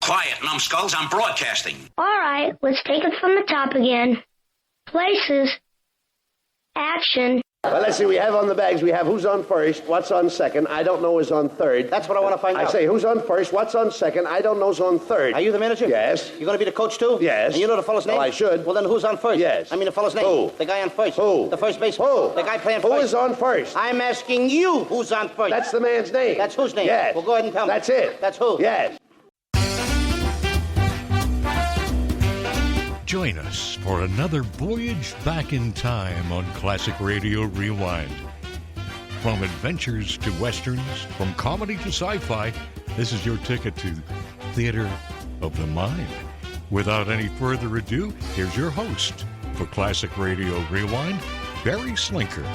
Quiet, numbskulls. I'm broadcasting. All right, let's take it from the top again. Places. Action. Well, let's see. We have on the bags, we have who's on first, what's on second, I don't know is on third. That's what I want to find out. I say who's on first, what's on second, I don't know's on third. Are you the manager? Yes. You going to be the coach, too? Yes. And you know the fellow's name? Well, I should. Well, then who's on first? Yes. I mean the fellow's name. Who? The guy on first. Who? The first baseman. Who? The guy playing first. Who is on first? I'm asking you who's on first. That's the man's name. That's whose name? Yes. Well, go ahead and tell me. That's it. That's who? Yes. Join us for another voyage back in time on Classic Radio Rewind. From adventures to westerns, from comedy to sci-fi, this is your ticket to Theater of the Mind. Without any further ado, here's your host for Classic Radio Rewind, Barry Slinker.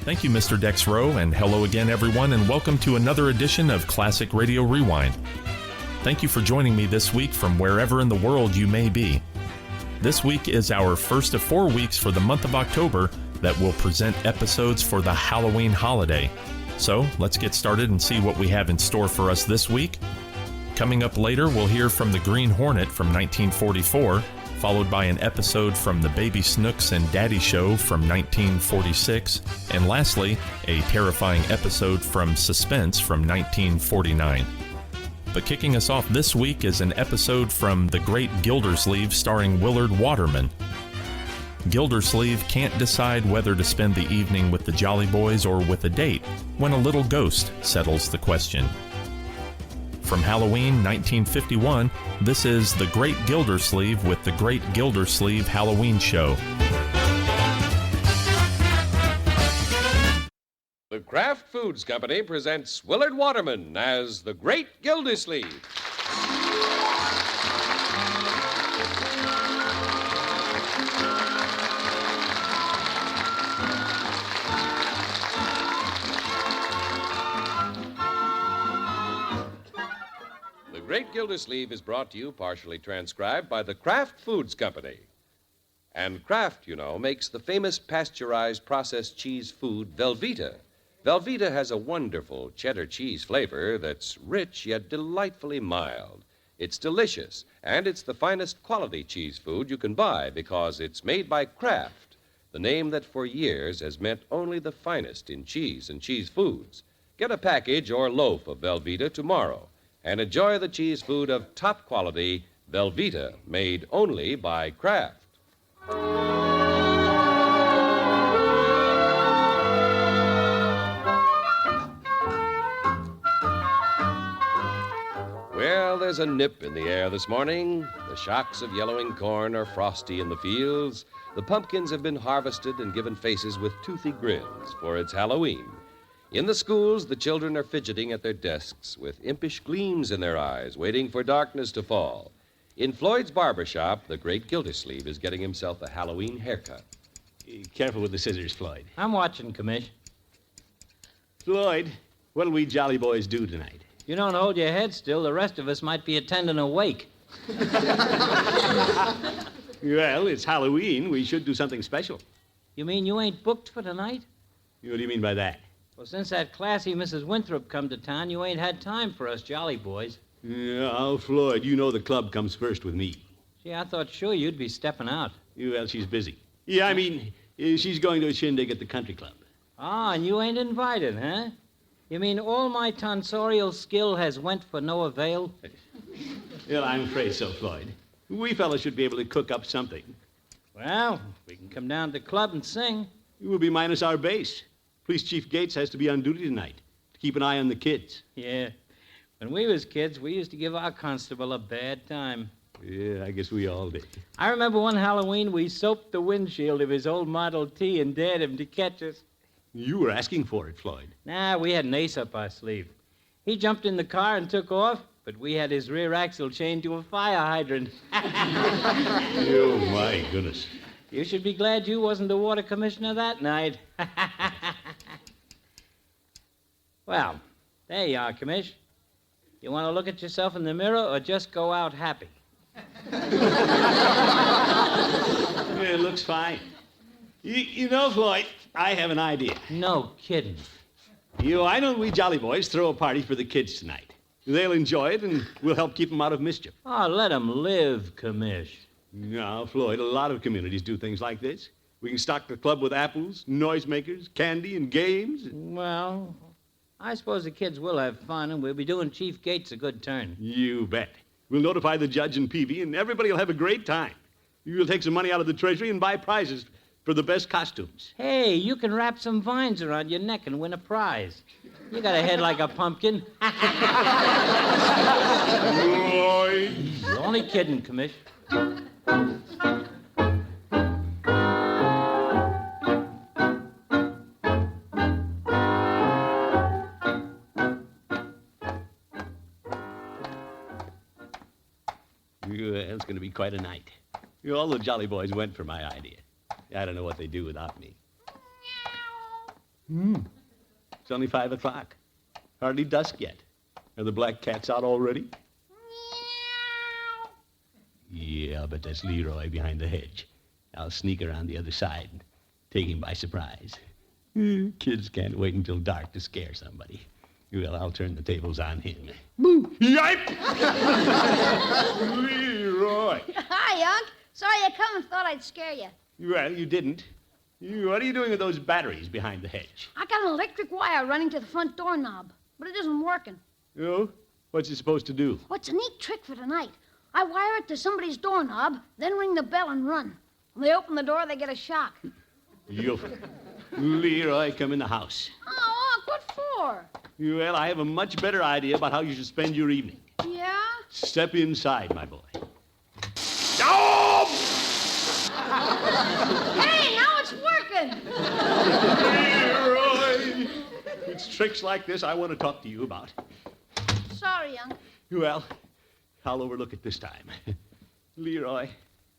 Thank you, Mr. Dex Rowe, and hello again, everyone, and welcome to another edition of Classic Radio Rewind. Thank you for joining me this week from wherever in the world you may be. This week is our first of 4 weeks for the month of October that will present episodes for the Halloween holiday. So let's get started and see what we have in store for us this week. Coming up later, we'll hear from the Green Hornet from 1944, followed by an episode from the Baby Snooks and Daddy Show from 1946, and lastly, a terrifying episode from Suspense from 1949. But kicking us off this week is an episode from The Great Gildersleeve starring Willard Waterman. Gildersleeve can't decide whether to spend the evening with the Jolly Boys or with a date when a little ghost settles the question. From Halloween 1951, this is The Great Gildersleeve with The Great Gildersleeve Halloween Show. The Kraft Foods Company presents Willard Waterman as the Great Gildersleeve. The Great Gildersleeve is brought to you, partially transcribed, by the Kraft Foods Company. And Kraft, you know, makes the famous pasteurized processed cheese food Velveeta. Velveeta has a wonderful cheddar cheese flavor that's rich yet delightfully mild. It's delicious, and it's the finest quality cheese food you can buy because it's made by Kraft, the name that for years has meant only the finest in cheese and cheese foods. Get a package or loaf of Velveeta tomorrow and enjoy the cheese food of top quality, Velveeta, made only by Kraft. Well, there's a nip in the air this morning. The shocks of yellowing corn are frosty in the fields. The pumpkins have been harvested and given faces with toothy grins, for it's Halloween. In the schools, the children are fidgeting at their desks with impish gleams in their eyes, waiting for darkness to fall. In Floyd's barber shop, the Great Gildersleeve is getting himself a Halloween haircut. Careful with the scissors, Floyd. I'm watching, Commish. Floyd, what'll we Jolly Boys do tonight? You don't hold your head still, the rest of us might be attending a wake. Well, it's Halloween. We should do something special. You mean you ain't booked for tonight? What do you mean by that? Well, since that classy Mrs. Winthrop come to town, you ain't had time for us Jolly Boys. Yeah, Floyd, you know the club comes first with me. Gee, I thought sure you'd be stepping out. Well, she's busy. Yeah, I mean, she's going to a shindig at the country club. Ah, and you ain't invited, huh? You mean all my tonsorial skill has went for no avail? Well, I'm afraid so, Floyd. We fellas should be able to cook up something. Well, we can come down to the club and sing. We'll be minus our bass. Police Chief Gates has to be on duty tonight to keep an eye on the kids. Yeah. When we was kids, we used to give our constable a bad time. Yeah, I guess we all did. I remember one Halloween we soaped the windshield of his old Model T and dared him to catch us. You were asking for it, Floyd. Nah, we had an ace up our sleeve. He jumped in the car and took off, but we had his rear axle chained to a fire hydrant. Oh, my goodness. You should be glad you wasn't the water commissioner that night. Well, there you are, Commish. You want to look at yourself in the mirror or just go out happy? Yeah, it looks fine. You know, Floyd, I have an idea. No kidding. I know we Jolly Boys throw a party for the kids tonight. They'll enjoy it, and we'll help keep them out of mischief. Oh, let 'em live, Commish. Now, Floyd, a lot of communities do things like this. We can stock the club with apples, noisemakers, candy, and games. Well, I suppose the kids will have fun, and we'll be doing Chief Gates a good turn. You bet. We'll notify the judge and Peavy, and everybody will have a great time. You'll take some money out of the treasury and buy prizes for the best costumes. Hey, you can wrap some vines around your neck and win a prize. You got a head like a pumpkin. Floyd. Only kidding, Commish. It's going to be quite a night. All the Jolly Boys went for my idea. I don't know what they'd do without me. It's only 5 o'clock. Hardly dusk yet. Are the black cats out already? Yeah, but that's Leroy behind the hedge. I'll sneak around the other side and take him by surprise. Kids can't wait until dark to scare somebody. Well, I'll turn the tables on him. Boo! Yipe! Leroy! Hi, Unc. Sorry I come and thought I'd scare you. Well, you didn't. What are you doing with those batteries behind the hedge? I got an electric wire running to the front doorknob, but it isn't working. Oh? What's it supposed to do? What's a neat trick for tonight? I wire it to somebody's doorknob, then ring the bell and run. When they open the door, they get a shock. Leroy, come in the house. Oh, Unc, what for? Well, I have a much better idea about how you should spend your evening. Yeah? Step inside, my boy. Oh! Hey, now it's working! Leroy! It's tricks like this I want to talk to you about. Sorry, Unc. Well, I'll overlook it this time. Leroy,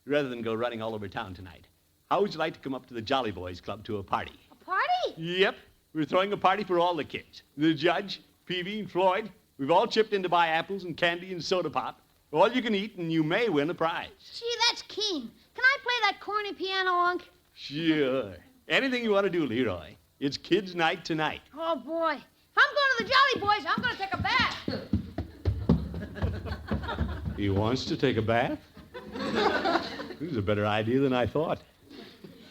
rather than go running all over town tonight, how would you like to come up to the Jolly Boys Club to a party? A party? Yep. We're throwing a party for all the kids. The judge, Peavy, and Floyd. We've all chipped in to buy apples and candy and soda pop. All you can eat, and you may win a prize. Gee, that's keen. Can I play that corny piano, Unc? Sure. Anything you want to do, Leroy. It's kids' night tonight. Oh, boy. If I'm going to the Jolly Boys, I'm going to take a bath. He wants to take a bath? This is a better idea than I thought.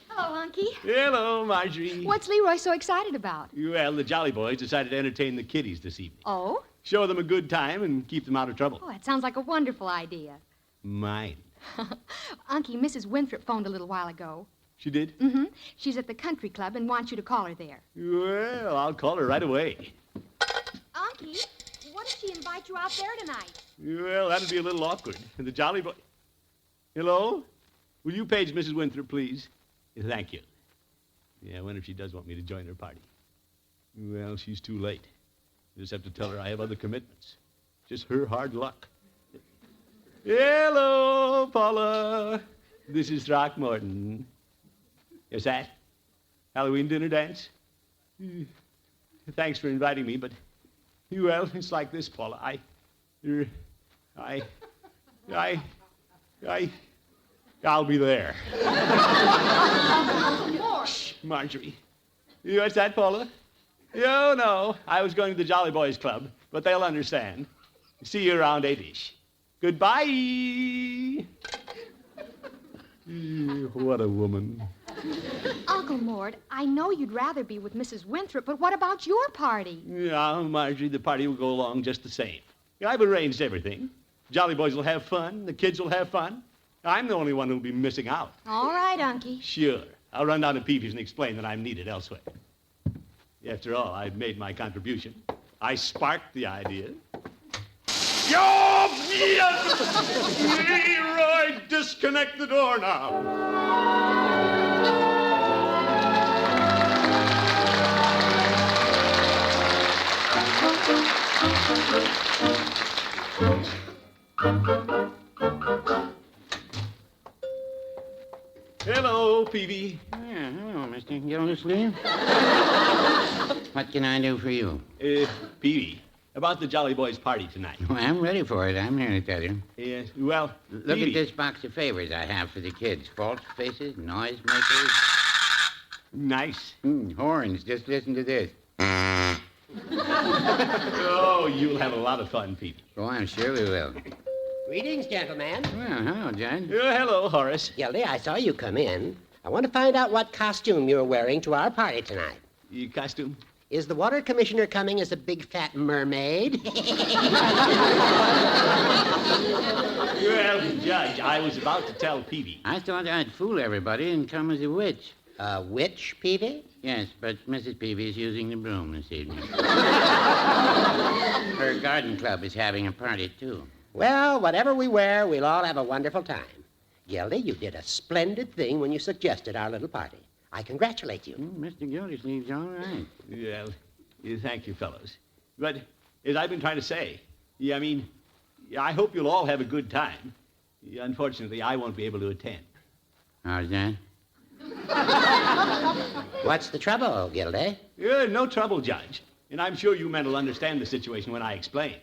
Hello, Unky. Hello, Marjorie. What's Leroy so excited about? Well, the Jolly Boys decided to entertain the kiddies this evening. Oh? Show them a good time and keep them out of trouble. Oh, that sounds like a wonderful idea. Mine. Unky, Mrs. Winthrop phoned a little while ago. She did? Mm-hmm. She's at the country club and wants you to call her there. Well, I'll call her right away. Unky, what if she invite you out there tonight? Well, that'd be a little awkward. The Jolly Boy... Hello? Will you page Mrs. Winthrop, please? Thank you. Yeah, I wonder if she does want me to join her party. Well, she's too late. I just have to tell her I have other commitments. Just her hard luck. Hello, Paula. This is Throckmorton. Is that Halloween dinner dance? Thanks for inviting me, but, well, it's like this, Paula. I'll be there. Shh, Marjorie. What's that, Paula? Oh, no. I was going to the Jolly Boys Club, but they'll understand. See you around 8-ish. Goodbye. What a woman. Uncle Mort, I know you'd rather be with Mrs. Winthrop, but what about your party? Yeah, Marjorie, the party will go along just the same. I've arranged everything. Jolly Boys will have fun. The kids will have fun. I'm the only one who'll be missing out. All right, Unky. Sure. I'll run down to Peavy's and explain that I'm needed elsewhere. After all, I've made my contribution. I sparked the idea. Leroy, disconnect the door now. Hello, Peavy. Yeah, hello, Mr. Gildersleeve. What can I do for you? Peavy, about the Jolly Boys party tonight. Well, I'm ready for it. I'm here to tell you. Yes, well, Look Peavy. at this box of favors I have for the kids. False faces, noisemakers. Nice. Horns. Just listen to this. Oh, you'll have a lot of fun, Peavy. Oh, I'm sure we will. Greetings, gentlemen. Well, hello, Judge. Hello, Horace. Gildy, I saw you come in. I want to find out what costume you're wearing to our party tonight. Your costume? Is the water commissioner coming as a big fat mermaid? Well, Judge, I was about to tell Peavy. I thought I'd fool everybody and come as a witch. A witch, Peavy? Yes, but Mrs. Peavy is using the broom this evening. Her garden club is having a party, too. Well, whatever we wear, we'll all have a wonderful time. Gildy, you did a splendid thing when you suggested our little party. I congratulate you. Mr. Gildersleeve's all right. Well, thank you, fellows. But as I've been trying to say, I hope you'll all have a good time. Unfortunately, I won't be able to attend. How's that? What's the trouble, Gildy? No trouble, Judge. And I'm sure you men will understand the situation when I explain.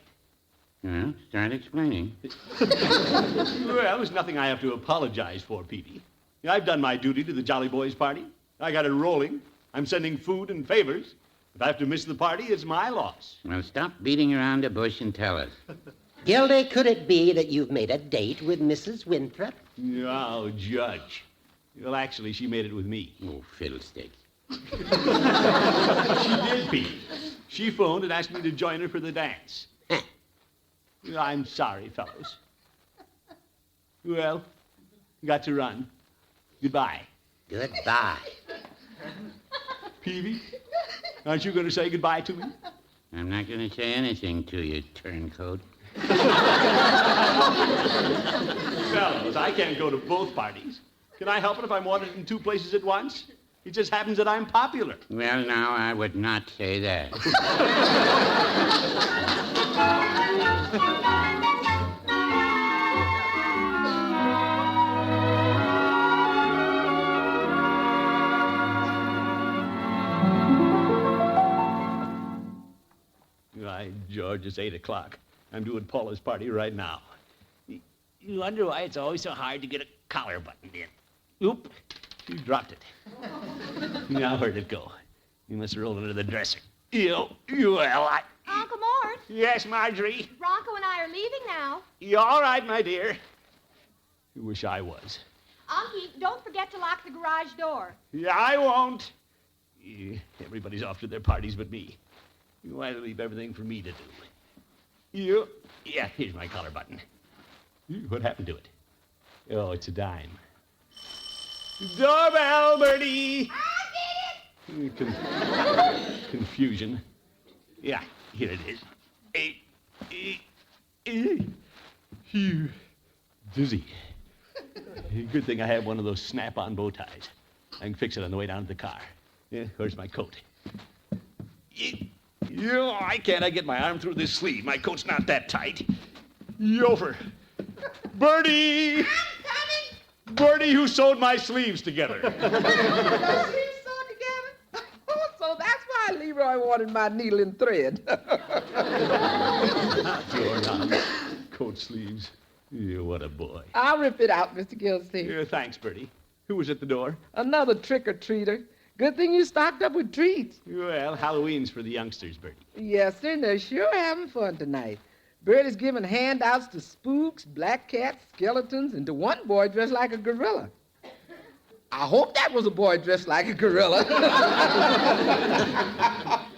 Well, start explaining. Well, there's nothing I have to apologize for, Peavy. I've done my duty to the Jolly Boys party. I got it rolling. I'm sending food and favors. If I have to miss the party, it's my loss. Well, stop beating around the bush and tell us. Gildy, could it be that you've made a date with Mrs. Winthrop? Oh, Judge. Well, actually, she made it with me. Oh, fiddlesticks. She did, Pete. She phoned and asked me to join her for the dance. I'm sorry, fellows. Well, got to run. Goodbye. Goodbye. Peavy, aren't you going to say goodbye to me? I'm not going to say anything to you, turncoat. Fellows, I can't go to both parties. Can I help it if I'm wanted in two places at once? It just happens that I'm popular. Well, now, I would not say that. George, it's 8 o'clock. I'm doing Paula's party right now. You wonder why it's always so hard to get a collar buttoned in. Oop, you dropped it. Now where'd it go? You must have rolled under the dresser. Uncle Mort. Yes, Marjorie? Rocco and I are leaving now. You all right, my dear? I wish I was. Unky, don't forget to lock the garage door. Yeah, I won't. Everybody's off to their parties but me. Why leave everything for me to do? Yeah, here's my collar button. What happened to it? Oh, it's a dime. Doorbell, Bertie! I get it! Confusion. Yeah, here it is. Phew. Dizzy. Good thing I have one of those snap-on bow ties. I can fix it on the way down to the car. Yeah, where's my coat? I can't. I get my arm through this sleeve. My coat's not that tight. Yover. Bertie! I'm coming! Bertie, who sewed my sleeves together. Your sleeves sewed together? Oh, so that's why Leroy wanted my needle and thread. Doorknob. Coat sleeves. What a boy. I'll rip it out, Mr. Gildersleeve. Thanks, Bertie. Who was at the door? Another trick-or-treater. Good thing you stocked up with treats. Well, Halloween's for the youngsters, Bertie. Yes, sir, and they're sure having fun tonight. Bertie's giving handouts to spooks, black cats, skeletons, and to one boy dressed like a gorilla. I hope that was a boy dressed like a gorilla.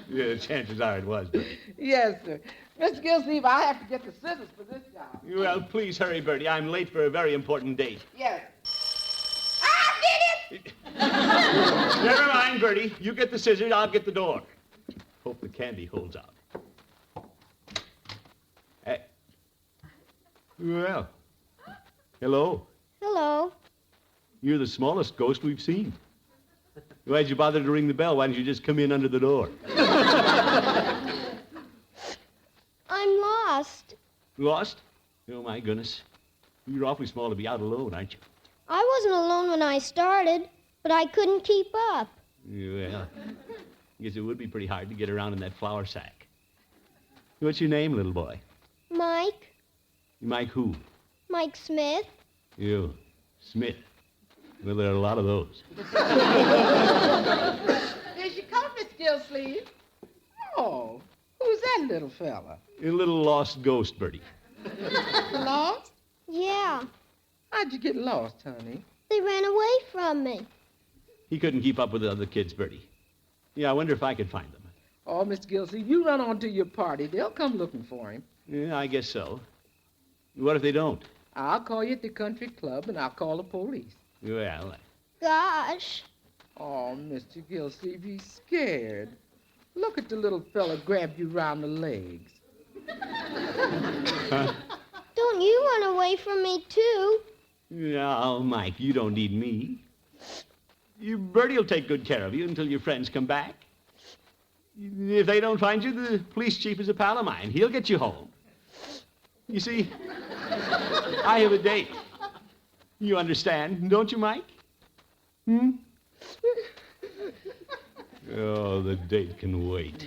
Yeah, chances are it was, Bertie. Yes, sir. Mr. Gildersleeve, I'll have to get the scissors for this job. Well, please hurry, Bertie. I'm late for a very important date. Yes. Never mind, Bertie. You get the scissors, I'll get the door. Hope the candy holds out. Well, hello. Hello. You're the smallest ghost we've seen. Why'd you bother to ring the bell? Why didn't you just come in under the door? I'm lost. Lost? Oh, my goodness. You're awfully small to be out alone, aren't you? I wasn't alone when I started, but I couldn't keep up. Well, I guess it would be pretty hard to get around in that flour sack. What's your name, little boy? Mike. Mike who? Mike Smith. You, Smith. Well, there are a lot of those. Here's your coat, Mr. Gildersleeve. Oh, who's that little fella? A little lost ghost, Bertie. Lost? Yeah, How'd you get lost, honey? they ran away from me. He couldn't keep up with the other kids, Bertie. Yeah, I wonder if I could find them. Oh, Mr. Gildersleeve, you run on to your party. They'll come looking for him. Yeah, I guess so. What if they don't? I'll call you at the country club, and I'll call the police. Well, Gosh. Oh, Mr. Gildersleeve, he's scared. Look at the little fella grab you round the legs. Don't you run away from me, too? oh, Mike, you don't need me. Bertie will take good care of you until your friends come back. If they don't find you, the police chief is a pal of mine. He'll get you home. You see, I have a date. You understand, don't you, Mike? Oh, the date can wait.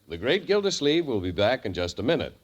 The great Gildersleeve will be back in just a minute.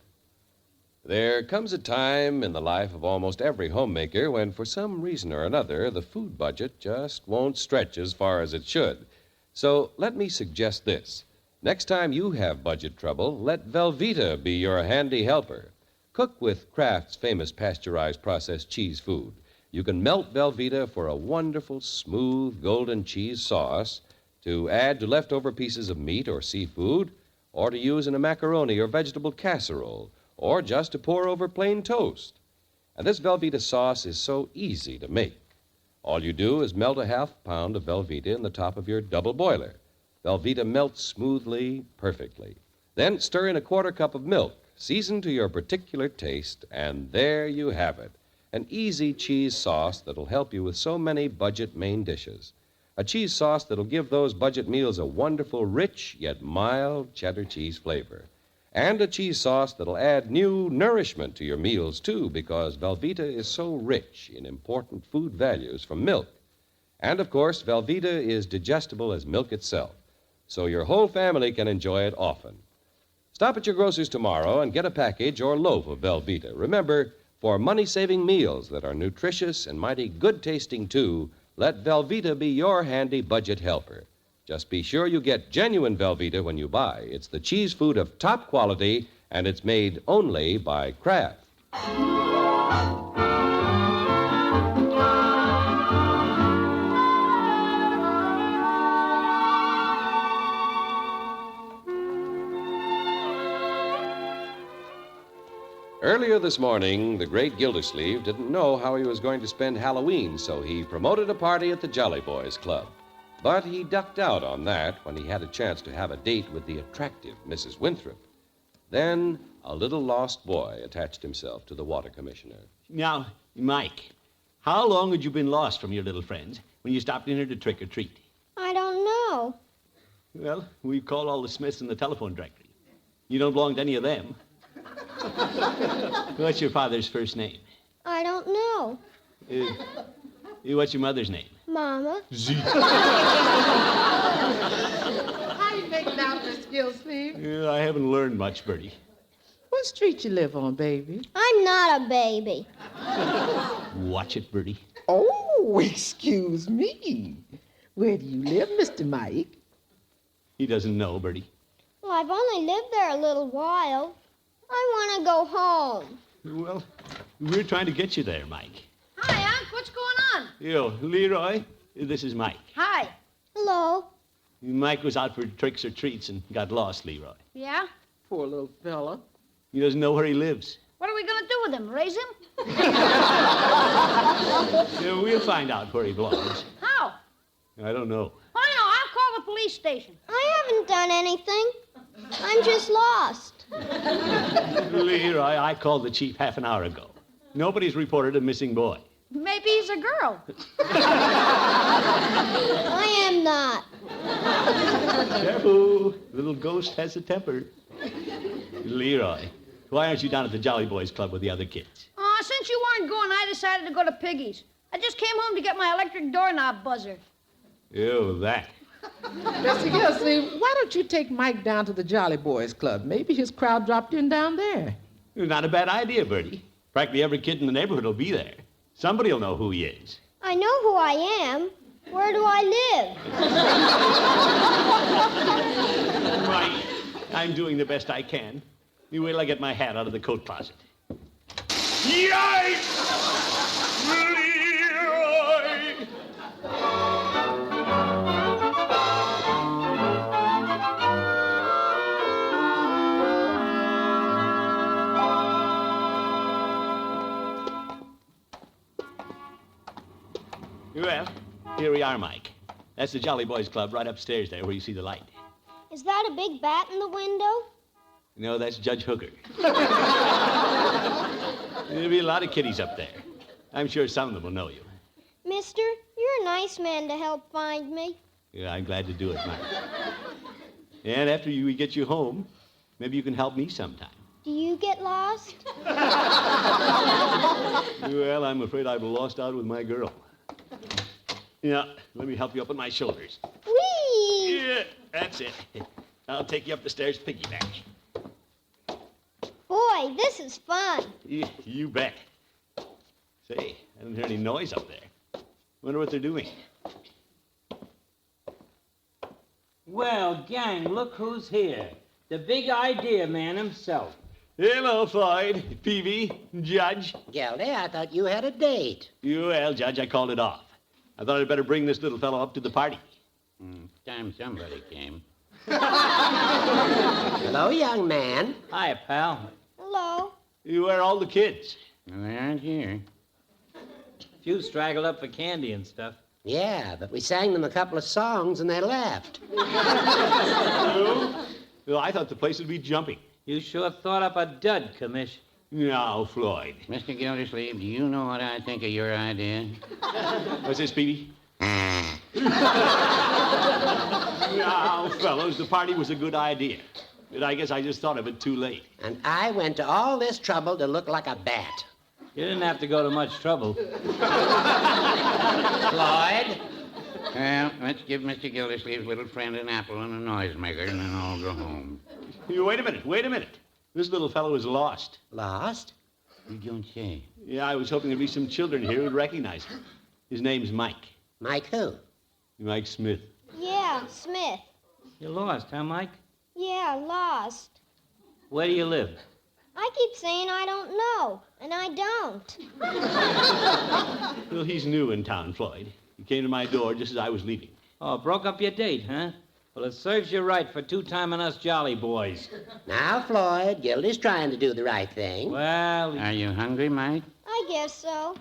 There comes a time in the life of almost every homemaker when, for some reason or another, the food budget just won't stretch as far as it should. So let me suggest this. Next time you have budget trouble, let Velveeta be your handy helper. Cook with Kraft's famous pasteurized processed cheese food. You can melt Velveeta for a wonderful, smooth, golden cheese sauce to add to leftover pieces of meat or seafood, or to use in a macaroni or vegetable casserole, or just to pour over plain toast. And this Velveeta sauce is so easy to make. All you do is melt a half pound of Velveeta in the top of your double boiler. Velveeta melts smoothly, perfectly. Then stir in a quarter cup of milk, seasoned to your particular taste, and there you have it. An easy cheese sauce that'll help you with so many budget main dishes. A cheese sauce that'll give those budget meals a wonderful, rich, yet mild cheddar cheese flavor. And a cheese sauce that'll add new nourishment to your meals, too, because Velveeta is so rich in important food values from milk. And, of course, Velveeta is digestible as milk itself, so your whole family can enjoy it often. Stop at your grocer's tomorrow and get a package or loaf of Velveeta. Remember, for money-saving meals that are nutritious and mighty good-tasting, too, let Velveeta be your handy budget helper. Just be sure you get genuine Velveeta when you buy. It's the cheese food of top quality, and it's made only by Kraft. Earlier this morning, the great Gildersleeve didn't know how he was going to spend Halloween, so he promoted a party at the Jolly Boys Club. But he ducked out on that when he had a chance to have a date with the attractive Mrs. Winthrop. Then a little lost boy attached himself to the water commissioner. Now, Mike, how long had you been lost from your little friends when you stopped in here to trick or treat? I don't know. Well, we've called all the Smiths in the telephone directory. You don't belong to any of them. What's your father's first name? I don't know. What's your mother's name? Mama. How you make it out, Mr. Gildersleeve? I haven't learned much, Bertie. What street you live on, baby? I'm not a baby. Watch it, Bertie. Oh, excuse me. Where do you live, Mr. Mike? He doesn't know, Bertie. Well, I've only lived there a little while. I want to go home. Well, we're trying to get you there, Mike. Hi, Unc. What's going on? Yo, Leroy, this is Mike. Hi. Hello. Mike was out for tricks or treats and got lost, Leroy. Yeah? Poor little fella. He doesn't know where he lives. What are we going to do with him? Raise him? Yeah, we'll find out where he belongs. How? I don't know. I know. I'll call the police station. I haven't done anything. I'm just lost. Leroy, I called the chief half an hour ago. Nobody's reported a missing boy. Maybe he's a girl. I am not. Careful. Little ghost has a temper. Leroy, why aren't you down at the Jolly Boys Club with the other kids? Since you weren't going, I decided to go to Piggy's. I just came home to get my electric doorknob buzzer. Oh, that. Mr. Gildersleeve, why don't you take Mike down to the Jolly Boys Club? Maybe his crowd dropped in down there. Not a bad idea, Bertie. Practically every kid in the neighborhood will be there. Somebody will know who he is. I know who I am. Where do I live? Right. I'm doing the best I can. You wait till I get my hat out of the coat closet. Yikes! Leroy! Well, here we are, Mike. That's the Jolly Boys Club right upstairs there where you see the light. Is that a big bat in the window? No, that's Judge Hooker. There'll be a lot of kiddies up there. I'm sure some of them will know you. Mister, you're a nice man to help find me. Yeah, I'm glad to do it, Mike. And after we get you home, maybe you can help me sometime. Do you get lost? Well, I'm afraid I've lost out with my girl. Yeah, let me help you up on my shoulders. Whee! Yeah, that's it. I'll take you up the stairs piggyback. Boy, this is fun. You bet. Say, I don't hear any noise up there. Wonder what they're doing. Well, gang, look who's here. The big idea man himself. Hello, Floyd, Peavy, Judge. Gildy, I thought you had a date. Well, Judge, I called it off. I thought I'd better bring this little fellow up to the party. Time somebody came. Hello, young man. Hi, pal. Hello. Where are all the kids? Well, they aren't here. Few straggled up for candy and stuff. Yeah, but we sang them a couple of songs and they left. Well, I thought the place would be jumping. You sure thought up a dud, Commish. Now, Floyd. Mr. Gildersleeve, do you know what I think of your idea? What's this, Peavy? Now, fellows, the party was a good idea. But I guess I just thought of it too late. And I went to all this trouble to look like a bat. You didn't have to go to much trouble. Floyd? Well, let's give Mr. Gildersleeve's little friend an apple and a noisemaker, and then I'll go home. Wait a minute. This little fellow is lost. Lost? You don't say. Yeah, I was hoping there'd be some children here who'd recognize him. His name's Mike. Mike who? Mike Smith. Yeah, Smith. You lost, huh, Mike? Yeah, lost. Where do you live? I keep saying I don't know, and I don't. Well, he's new in town, Floyd. He came to my door just as I was leaving. Oh, broke up your date, huh? Well, it serves you right for two-timing us Jolly Boys. Now, Floyd, Gildy's trying to do the right thing. Well... Are you hungry, Mike? I guess so.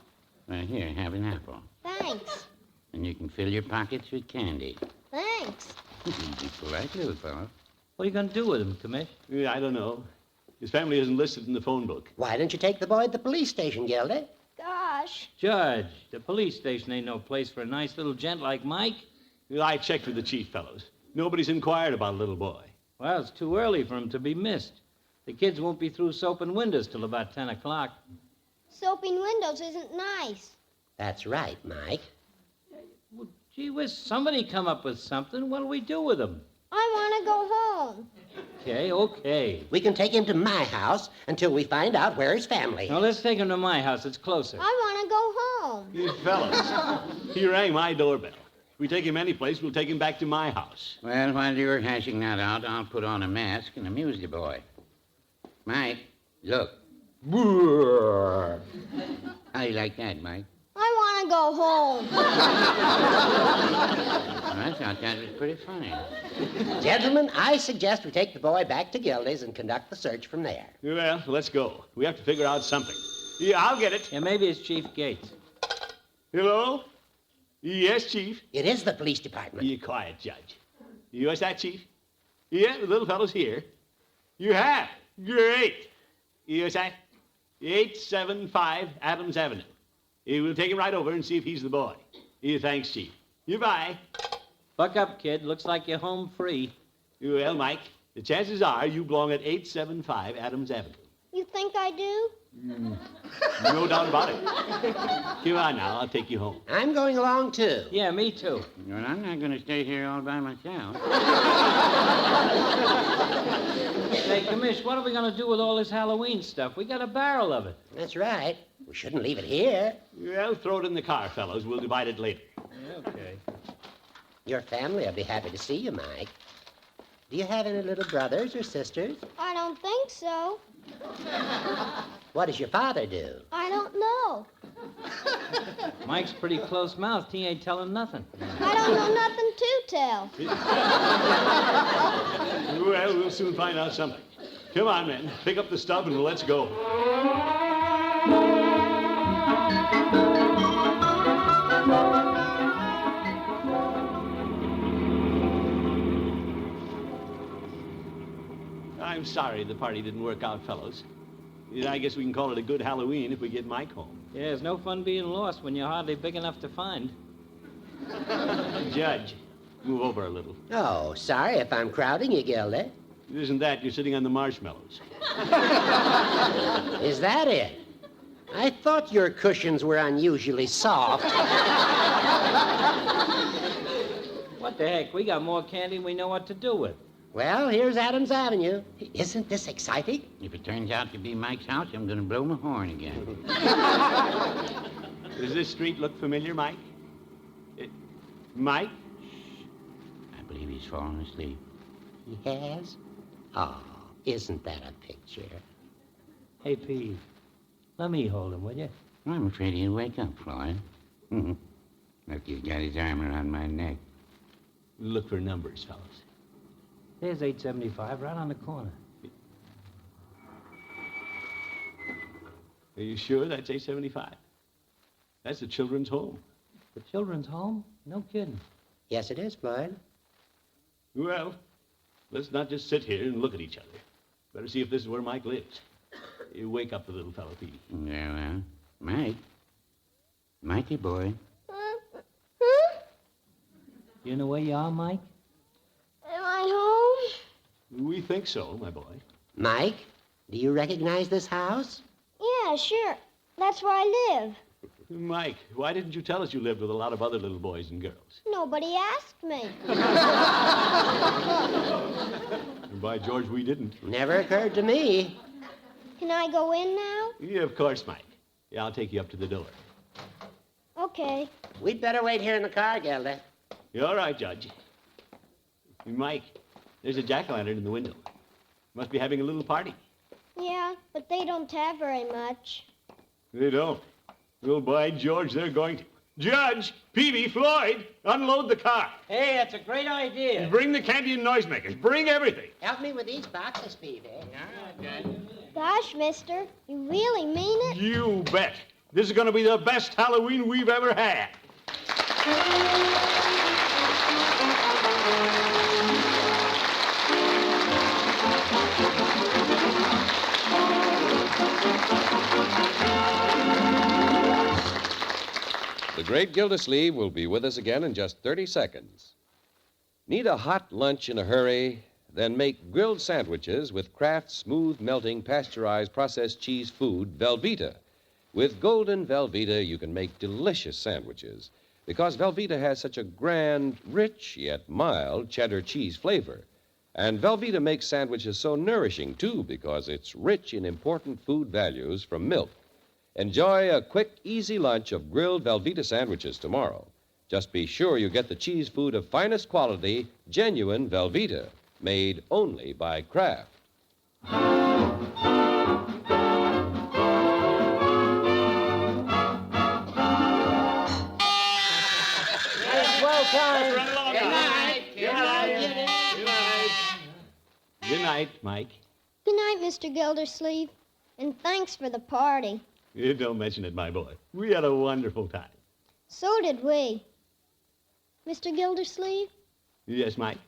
Well, here, have an apple. Thanks. And you can fill your pockets with candy. Thanks. Be polite, little fellow. What are you going to do with him, Commish? Yeah, I don't know. His family isn't listed in the phone book. Why don't you take the boy to the police station, Gildy? Gosh. Judge, the police station ain't no place for a nice little gent like Mike. Well, I checked with the chief, fellows. Nobody's inquired about a little boy. Well, it's too early for him to be missed. The kids won't be through soaping windows till about 10 o'clock. Soaping windows isn't nice. That's right, Mike. Well, gee whiz, somebody come up with something. What'll we do with him? I want to go home. Okay. We can take him to my house until we find out where his family is. Now, let's take him to my house. It's closer. I want to go home. You fellas, he rang my doorbell. If we take him any place, we'll take him back to my house. Well, while you're hashing that out, I'll put on a mask and amuse the boy. Mike, look. How do you like that, Mike? I want to go home. I thought that was pretty funny. Gentlemen, I suggest we take the boy back to Gildy's and conduct the search from there. Well, let's go. We have to figure out something. Yeah, I'll get it. Yeah, maybe it's Chief Gates. Hello? Yes, Chief. It is the police department. You quiet, Judge. You is that, Chief? Yeah, the little fellow's here. You have? Great. You is that? 875 Adams Avenue. We'll take him right over and see if he's the boy. Thanks, Chief. You bye. Buck up, kid. Looks like you're home free. Well, Mike, the chances are you belong at 875 Adams Avenue. You think I do? No doubt about it. Come on now, I'll take you home. I'm going along, too. Yeah, me too. Well, I'm not going to stay here all by myself. Hey, Commish, what are we going to do with all this Halloween stuff? We got a barrel of it. That's right. We shouldn't leave it here. Well, throw it in the car, fellows. We'll divide it later. Okay. Your family will be happy to see you, Mike. Do you have any little brothers or sisters? I don't think so. What does your father do? I don't know. Mike's pretty close-mouthed. He ain't telling nothing. I don't know nothing to tell. Well, we'll soon find out something. Come on, men. Pick up the stuff and let's go. I'm sorry the party didn't work out, fellows. I guess we can call it a good Halloween if we get Mike home. Yeah, it's no fun being lost when you're hardly big enough to find. Judge, move over a little. Oh, sorry if I'm crowding you, Gildy. It isn't that. You're sitting on the marshmallows. Is that it? I thought your cushions were unusually soft. What the heck? We got more candy than we know what to do with. Well, here's Adams Avenue. Isn't this exciting? If it turns out to be Mike's house, I'm going to blow my horn again. Does this street look familiar, Mike? Mike? I believe he's fallen asleep. He has? Oh, isn't that a picture? Hey, Pete, let me hold him, will you? I'm afraid he'll wake up, Floyd. Look, he's got his arm around my neck. Look for numbers, fellas. There's 875 right on the corner. Are you sure that's 875? That's the children's home. The children's home? No kidding. Yes, it is, Floyd. Well, let's not just sit here and look at each other. Better see if this is where Mike lives. You wake up the little fellow, Petey. Yeah, well, Mike. Mikey boy. You know where you are, Mike? Am I home? We think so, my boy. Mike, do you recognize this house? Yeah, sure. That's where I live. Mike, why didn't you tell us you lived with a lot of other little boys and girls? Nobody asked me. By George, we didn't. Never occurred to me. Can I go in now? Yeah, of course, Mike. Yeah, I'll take you up to the door. Okay. We'd better wait here in the car, Gilda. You're all right, Judge. Mike, there's a jack-o'-lantern in the window. Must be having a little party. Yeah, but they don't have very much. They don't. Well, by George, they're going to. Judge, Peavy, Floyd, unload the car. Hey, that's a great idea. Bring the candy and noisemakers. Bring everything. Help me with these boxes, Peavy. Gosh, mister, you really mean it? You bet. This is going to be the best Halloween we've ever had. The great Gildersleeve will be with us again in just 30 seconds. Need a hot lunch in a hurry? Then make grilled sandwiches with Kraft's smooth melting pasteurized processed cheese food, Velveeta. With golden Velveeta, you can make delicious sandwiches because Velveeta has such a grand, rich, yet mild cheddar cheese flavor. And Velveeta makes sandwiches so nourishing, too, because it's rich in important food values from milk. Enjoy a quick, easy lunch of grilled Velveeta sandwiches tomorrow. Just be sure you get the cheese food of finest quality, genuine Velveeta, made only by Kraft. Good night, Mike. Good night, Mr. Gildersleeve. And thanks for the party. You don't mention it, my boy. We had a wonderful time. So did we. Mr. Gildersleeve, Yes, Mike?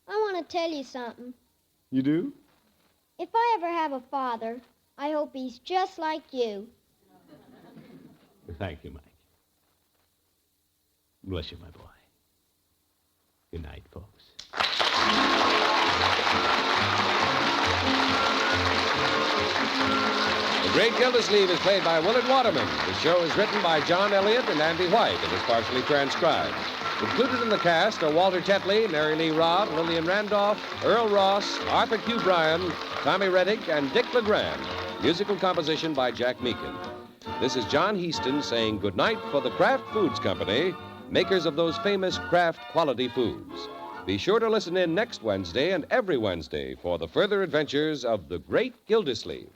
I want to tell you something. You do? If I ever have a father, I hope he's just like you. Thank you, Mike. Bless you, my boy. Good night, folks. The Great Gildersleeve is played by Willard Waterman. The show is written by John Elliott and Andy White and is partially transcribed. Included in the cast are Walter Tetley, Mary Lee Robb, Lillian Randolph, Earl Ross, Arthur Q. Bryan, Tommy Reddick, and Dick LeGrand. Musical composition by Jack Meakin. This is John Heaston saying goodnight for the Kraft Foods Company, makers of those famous Kraft quality foods. Be sure to listen in next Wednesday and every Wednesday for the further adventures of the Great Gildersleeve.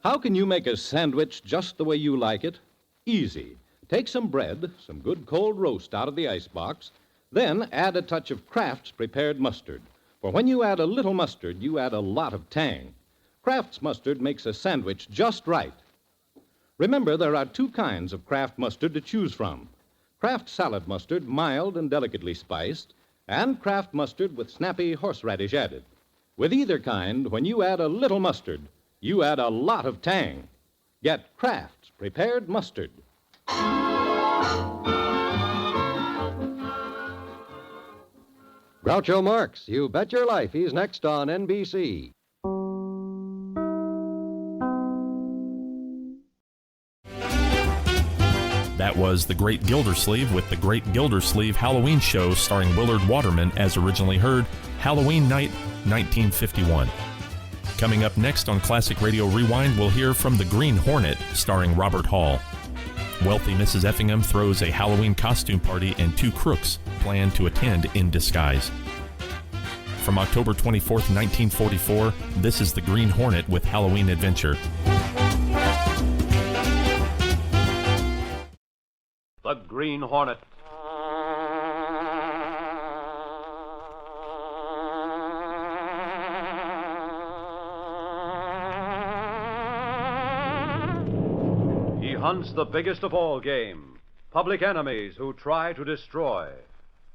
How can you make a sandwich just the way you like it? Easy. Take some bread, some good cold roast out of the icebox, then add a touch of Kraft's prepared mustard. For when you add a little mustard, you add a lot of tang. Kraft's mustard makes a sandwich just right. Remember, there are two kinds of Kraft mustard to choose from. Kraft salad mustard, mild and delicately spiced, and Kraft mustard with snappy horseradish added. With either kind, when you add a little mustard, you add a lot of tang. Get Kraft's prepared mustard. Groucho Marx, you bet your life he's next on NBC. That was The Great Gildersleeve with The Great Gildersleeve Halloween Show starring Willard Waterman as originally heard, Halloween night, 1951. Coming up next on Classic Radio Rewind, we'll hear from The Green Hornet starring Robert Hall. Wealthy Mrs. Effingham throws a Halloween costume party and two crooks plan to attend in disguise. From October 24th, 1944, this is The Green Hornet with Halloween Adventure. The Green Hornet. He hunts the biggest of all game, public enemies who try to destroy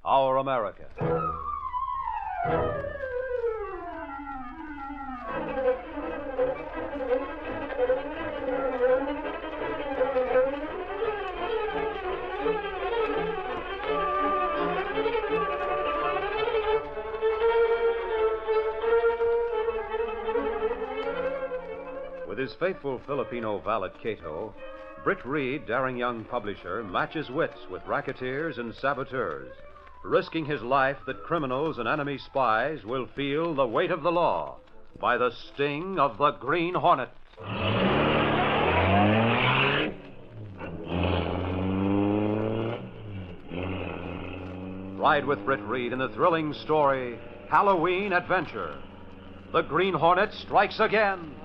our America. With his faithful Filipino valet Cato, Britt Reed, daring young publisher, matches wits with racketeers and saboteurs, risking his life that criminals and enemy spies will feel the weight of the law by the sting of the Green Hornet. Ride with Britt Reed in the thrilling story, Halloween Adventure. The Green Hornet strikes again.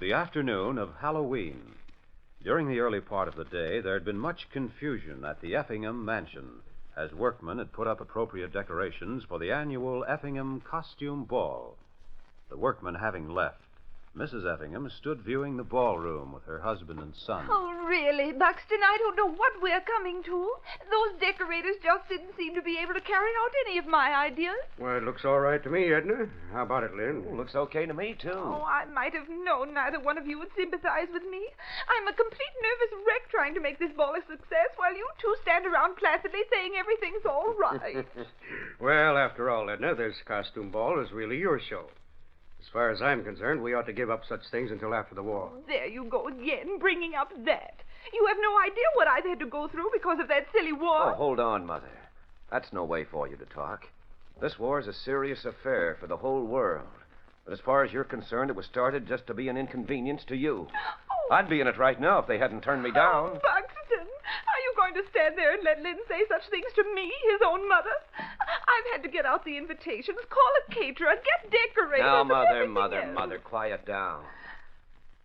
The afternoon of Halloween. During the early part of the day, there had been much confusion at the Effingham mansion as workmen had put up appropriate decorations for the annual Effingham Costume Ball. The workmen having left, Mrs. Effingham stood viewing the ballroom with her husband and son. Oh, really, Buxton? I don't know what we're coming to. Those decorators just didn't seem to be able to carry out any of my ideas. Well, it looks all right to me, Edna. How about it, Lynn? Looks okay to me, too. Oh, I might have known neither one of you would sympathize with me. I'm a complete nervous wreck trying to make this ball a success while you two stand around placidly saying everything's all right. Well, after all, Edna, this costume ball is really your show. As far as I'm concerned, we ought to give up such things until after the war. There you go again, bringing up that. You have no idea what I've had to go through because of that silly war. Oh, hold on, Mother. That's no way for you to talk. This war is a serious affair for the whole world. But as far as you're concerned, it was started just to be an inconvenience to you. Oh. I'd be in it right now if they hadn't turned me down. Oh, Buxton, are you going to stand there and let Lynn say such things to me, his own mother? I've had to get out the invitations, call a caterer, get decorators. Now, and everything else. Mother, quiet down.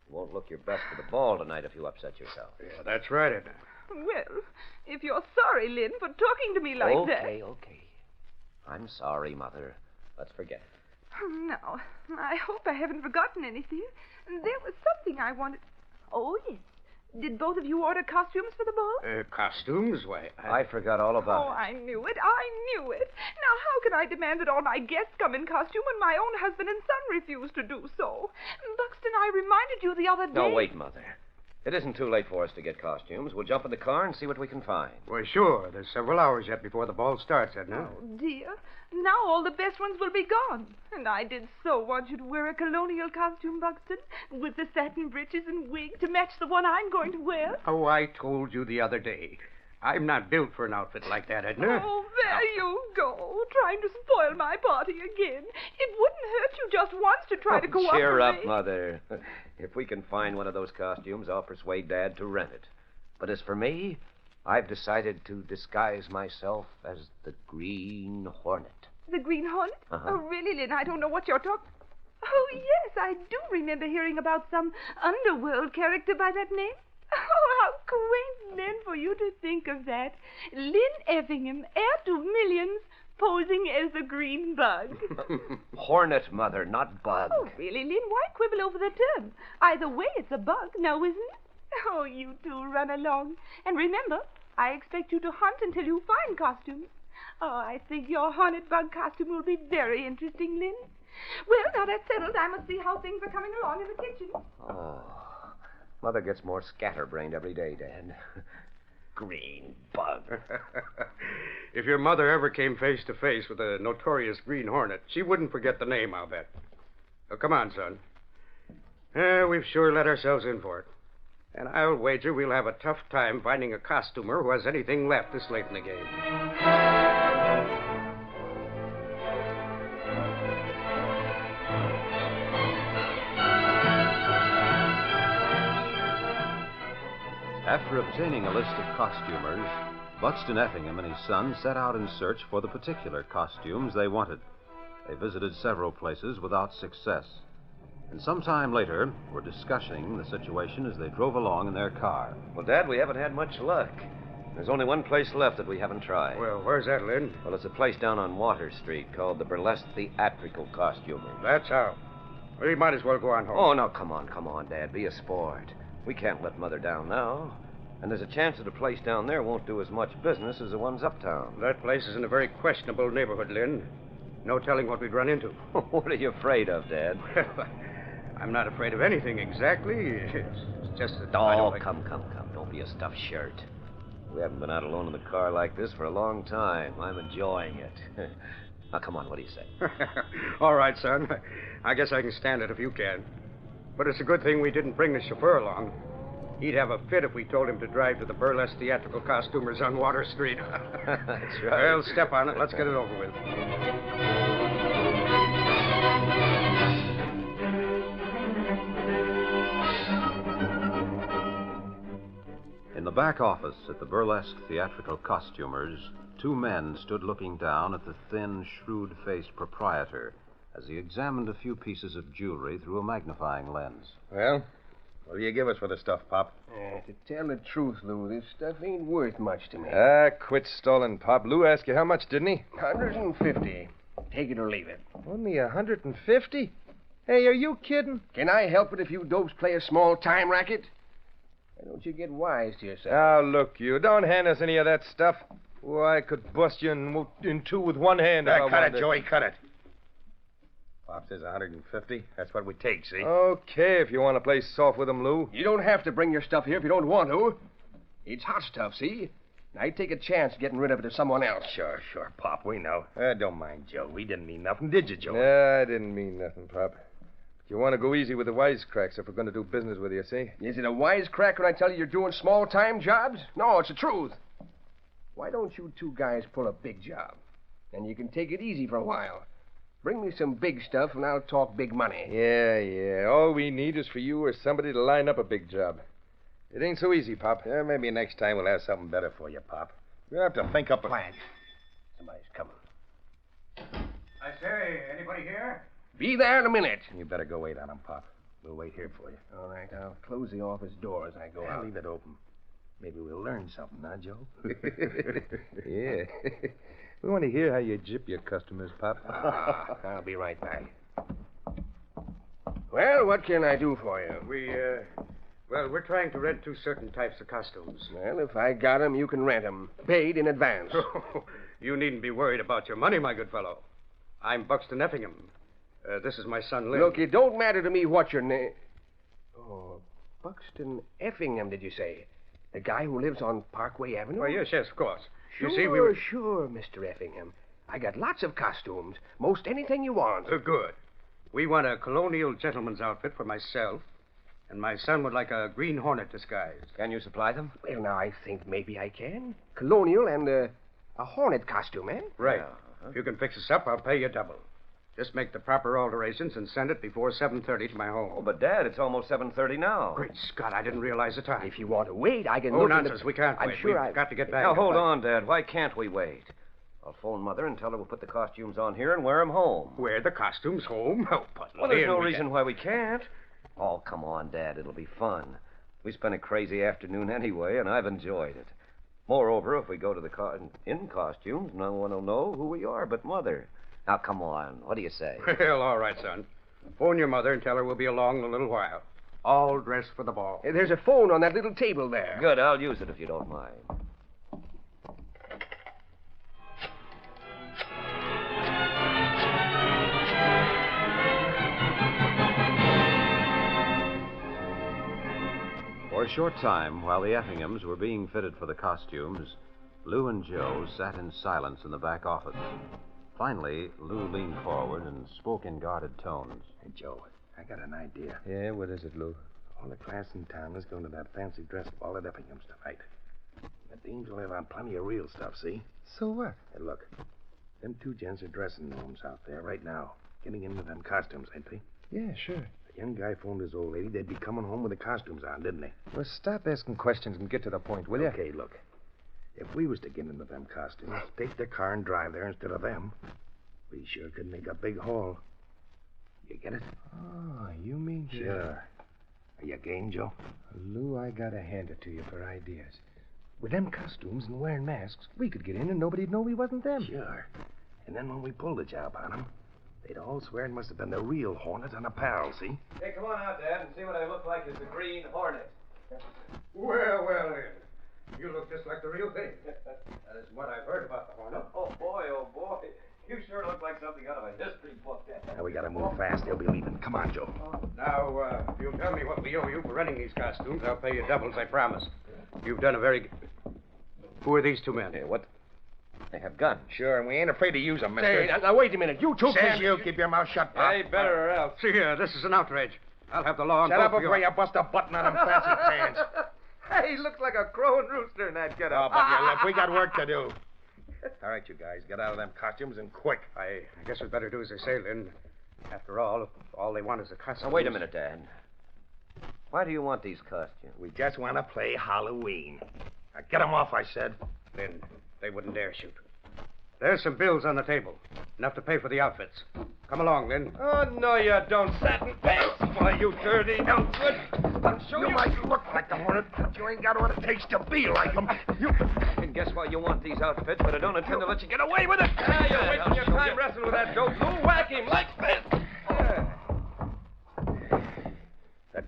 You won't look your best for the ball tonight if you upset yourself. Yeah, that's right, Edna. Well, if you're sorry, Lynn, for talking to me like that. Okay. I'm sorry, Mother. Let's forget it. Now, I hope I haven't forgotten anything. There was something I wanted. Oh, yes. Did both of you order costumes for the ball? Costumes? Why, I forgot all about Oh, it. I knew it. Now, how can I demand that all my guests come in costume when my own husband and son refuse to do so? Buxton, I reminded you the other day. No, wait, Mother. It isn't too late for us to get costumes. We'll jump in the car and see what we can find. Well, sure. There's several hours yet before the ball starts, Edna. Oh, dear. Now all the best ones will be gone. And I did so want you to wear a colonial costume, Buxton, with the satin breeches and wig to match the one I'm going to wear. Oh, I told you the other day. I'm not built for an outfit like that, Edna. Oh, there you go, trying to spoil my party again. It wouldn't hurt you just once to try to cooperate. Cheer up, Mother. If we can find one of those costumes, I'll persuade Dad to rent it. But as for me, I've decided to disguise myself as the Green Hornet. The Green Hornet? Uh-huh. Oh, really, Lynn? I don't know what you're talking... Oh, yes, I do remember hearing about some underworld character by that name. Oh, how quaint, Lynn, for you to think of that. Lynn Effingham, heir to millions, posing as the green bug. Hornet, Mother, not bug. Oh, really, Lynn? Why quibble over the term? Either way, it's a bug, now isn't it? Oh, you two run along. And remember, I expect you to hunt until you find costumes. Oh, I think your hornet bug costume will be very interesting, Lynn. Well, now that's settled, I must see how things are coming along in the kitchen. Oh, Mother gets more scatterbrained every day, Dad. Green bug. If your mother ever came face to face with a notorious Green Hornet, she wouldn't forget the name, I'll bet. Oh, come on, son. We've sure let ourselves in for it. And I'll wager we'll have a tough time finding a costumer who has anything left this late in the game. After obtaining a list of costumers, Buxton Effingham and his son set out in search for the particular costumes they wanted. They visited several places without success, and some time later were discussing the situation as they drove along in their car. Well, Dad, we haven't had much luck. There's only one place left that we haven't tried. Well, where's that, Lynn? Well, it's a place down on Water Street called the Burlesque Theatrical Costumer. That's how. We might as well go on home. Oh, no, come on, Dad. Be a sport. We can't let Mother down now. And there's a chance that a place down there won't do as much business as the ones uptown. That place is in a very questionable neighborhood, Lynn. No telling what we'd run into. What are you afraid of, Dad? I'm not afraid of anything exactly. It's just that... Oh, come. Don't be a stuffed shirt. We haven't been out alone in the car like this for a long time. I'm enjoying it. Now, come on, what do you say? All right, son. I guess I can stand it if you can. But it's a good thing we didn't bring the chauffeur along. He'd have a fit if we told him to drive to the Burlesque Theatrical Costumers on Water Street. That's right. Well, step on it. Let's get it over with. In the back office at the Burlesque Theatrical Costumers, two men stood looking down at the thin, shrewd-faced proprietor as he examined a few pieces of jewelry through a magnifying lens. Well, what do you give us for the stuff, Pop? To tell the truth, Lou, this stuff ain't worth much to me. Quit stalling, Pop. Lou asked you how much, didn't he? 150. Take it or leave it. Only 150? Hey, are you kidding? Can I help it if you dopes play a small-time racket? Why don't you get wise to yourself? Now, look, you don't hand us any of that stuff. Why, I could bust you in two with one hand. if I Cut wanted. it, Joey, cut it. Pop says 150. That's what we take, see? Okay, if you want to play soft with them, Lou. You don't have to bring your stuff here if you don't want to. It's hot stuff, see? I'd take a chance getting rid of it to someone else. Sure, Pop, we know. Don't mind Joe. We didn't mean nothing, did you, Joe? Yeah, I didn't mean nothing, Pop. But you want to go easy with the wisecracks if we're going to do business with you, see? Is it a wisecrack when I tell you you're doing small-time jobs? No, it's the truth. Why don't you two guys pull a big job? And you can take it easy for a while. Bring me some big stuff, and I'll talk big money. Yeah. All we need is for you or somebody to line up a big job. It ain't so easy, Pop. Yeah, maybe next time we'll have something better for you, Pop. We'll have to think up a plan. Somebody's coming. I say, anybody here? Be there in a minute. You better go wait on him, Pop. We'll wait here for you. All right, I'll close the office door as I go out. Leave it open. Maybe we'll learn something, huh, Joe? Yeah. We want to hear how you gyp your customers, Pop. I'll be right back. Well, what can I do for you? We're trying to rent 2 certain types of costumes. Well, if I got 'em, you can rent 'em. Paid in advance. You needn't be worried about your money, my good fellow. I'm Buxton Effingham. This is my son, Lynn. Look, it don't matter to me what your name... Oh, Buxton Effingham, did you say? The guy who lives on Parkway Avenue? Well, yes, of course. Sure, You see, we were... sure, Mr. Effingham. I got lots of costumes. Most anything you want. Good. We want a colonial gentleman's outfit for myself, and my son would like a green hornet disguise. Can you supply them? Well, now, I think maybe I can. Colonial and a hornet costume, eh? Right. If you can fix us up, I'll pay you double. Just make the proper alterations and send it before 7:30 to my home. Oh, but, Dad, it's almost 7:30 now. Great Scott, I didn't realize the time. If you want to wait, I can Oh, look nonsense. We can't I'm wait. sure We've got to get back. Now, hold on, Dad. Why can't we wait? I'll phone Mother and tell her we'll put the costumes on here and wear them home. Wear the costumes home? Oh, but Well, there's no Lynn, reason why we can't. Oh, come on, Dad. It'll be fun. We spent a crazy afternoon anyway, and I've enjoyed it. Moreover, if we go to the in costumes, no one will know who we are but Mother. Now, come on. What do you say? Well, all right, son. Phone your mother and tell her we'll be along in a little while. All dressed for the ball. There's a phone on that little table there. Good. I'll use it if you don't mind. For a short time, while the Effinghams were being fitted for the costumes, Lou and Joe sat in silence in the back office. Finally, Lou leaned forward and spoke in guarded tones. Hey, Joe, I got an idea. Yeah, what is it, Lou? All the class in town is going to that fancy dress ball at Effingham's tonight. The Deans will have on plenty of real stuff, see? So what? Hey, look. Them 2 gents are dressing rooms out there right now, getting into them costumes, ain't they? Yeah, sure. The young guy phoned his old lady. They'd be coming home with the costumes on, didn't they? Well, stop asking questions and get to the point, will you? Okay, look. If we was to get into them costumes, take their car and drive there instead of them, we sure could make a big haul. You get it? Oh, you mean... Sure. Are you game, Joe? Lou, I gotta hand it to you for ideas. With them costumes and wearing masks, we could get in and nobody'd know we wasn't them. Sure. And then when we pull the job on them, they'd all swear it must have been the real Hornet and a pal, see? Hey, come on out, Dad, and see what I look like as the Green Hornet. Well, you look just like the real thing. That is what I've heard about the Hornet. Oh, boy. You sure look like something out of a history book, Dad. Now, we gotta move fast. They'll be leaving. Come on, Joe. Now, if you'll tell me what we owe you for renting these costumes, I'll pay you doubles, I promise. You've done a very good... Who are these 2 men? Hey, what? They have guns. Sure, and we ain't afraid to use them, mister. Say, now, wait a minute. You two Says you keep your mouth shut, Pop. Hey, better or else. See here, this is an outrage. I'll have the law on Shut both up of you. before you bust a button on them fancy pants. Hey, he looks like a crowing rooster in that getup. Oh, but your lip, we got work to do. All right, you guys, get out of them costumes and quick. I guess we'd better do as they say, Lynn. After all they want is a costume. Now, wait a minute, Dad. Why do you want these costumes? We just want to play Halloween. Now, get them off, I said. Lynn, they wouldn't dare shoot. There's some bills on the table. Enough to pay for the outfits. Come along, Lynn. Oh, no, you don't. Satin pants. Why, you dirty outfit. I'll show you. You might look like the Hornet, but you ain't got what it takes to be like him. I can guess why you want these outfits, but I don't intend to let you get away with it. You're wasting your time wrestling with that dope. Lou, whack him like this.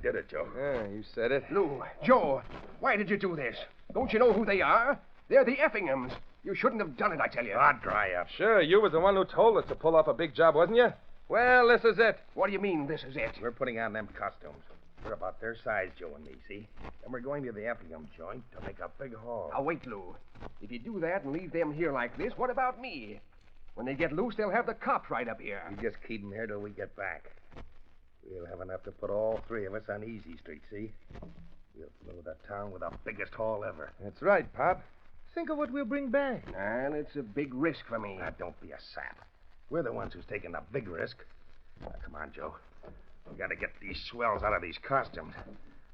did it, Joe. Yeah, you said it. Lou, Joe, why did you do this? Don't you know who they are? They're the Effinghams. You shouldn't have done it, I tell you. Ah, dry up. Sure, you was the one who told us to pull off a big job, wasn't you? Well, this is it. What do you mean, this is it? We're putting on them costumes. We're about their size, Joe and me, see? And we're going to the Effingham joint to make a big haul. Now, wait, Lou. If you do that and leave them here like this, what about me? When they get loose, they'll have the cops right up here. You just keep them here till we get back. We'll have enough to put all three of us on Easy Street, see? We'll blow the town with the biggest haul ever. That's right, Pop. Think of what we'll bring back. Well, it's a big risk for me. Now, don't be a sap. We're the ones who's taking the big risk. Now, come on, Joe. We got to get these swells out of these costumes.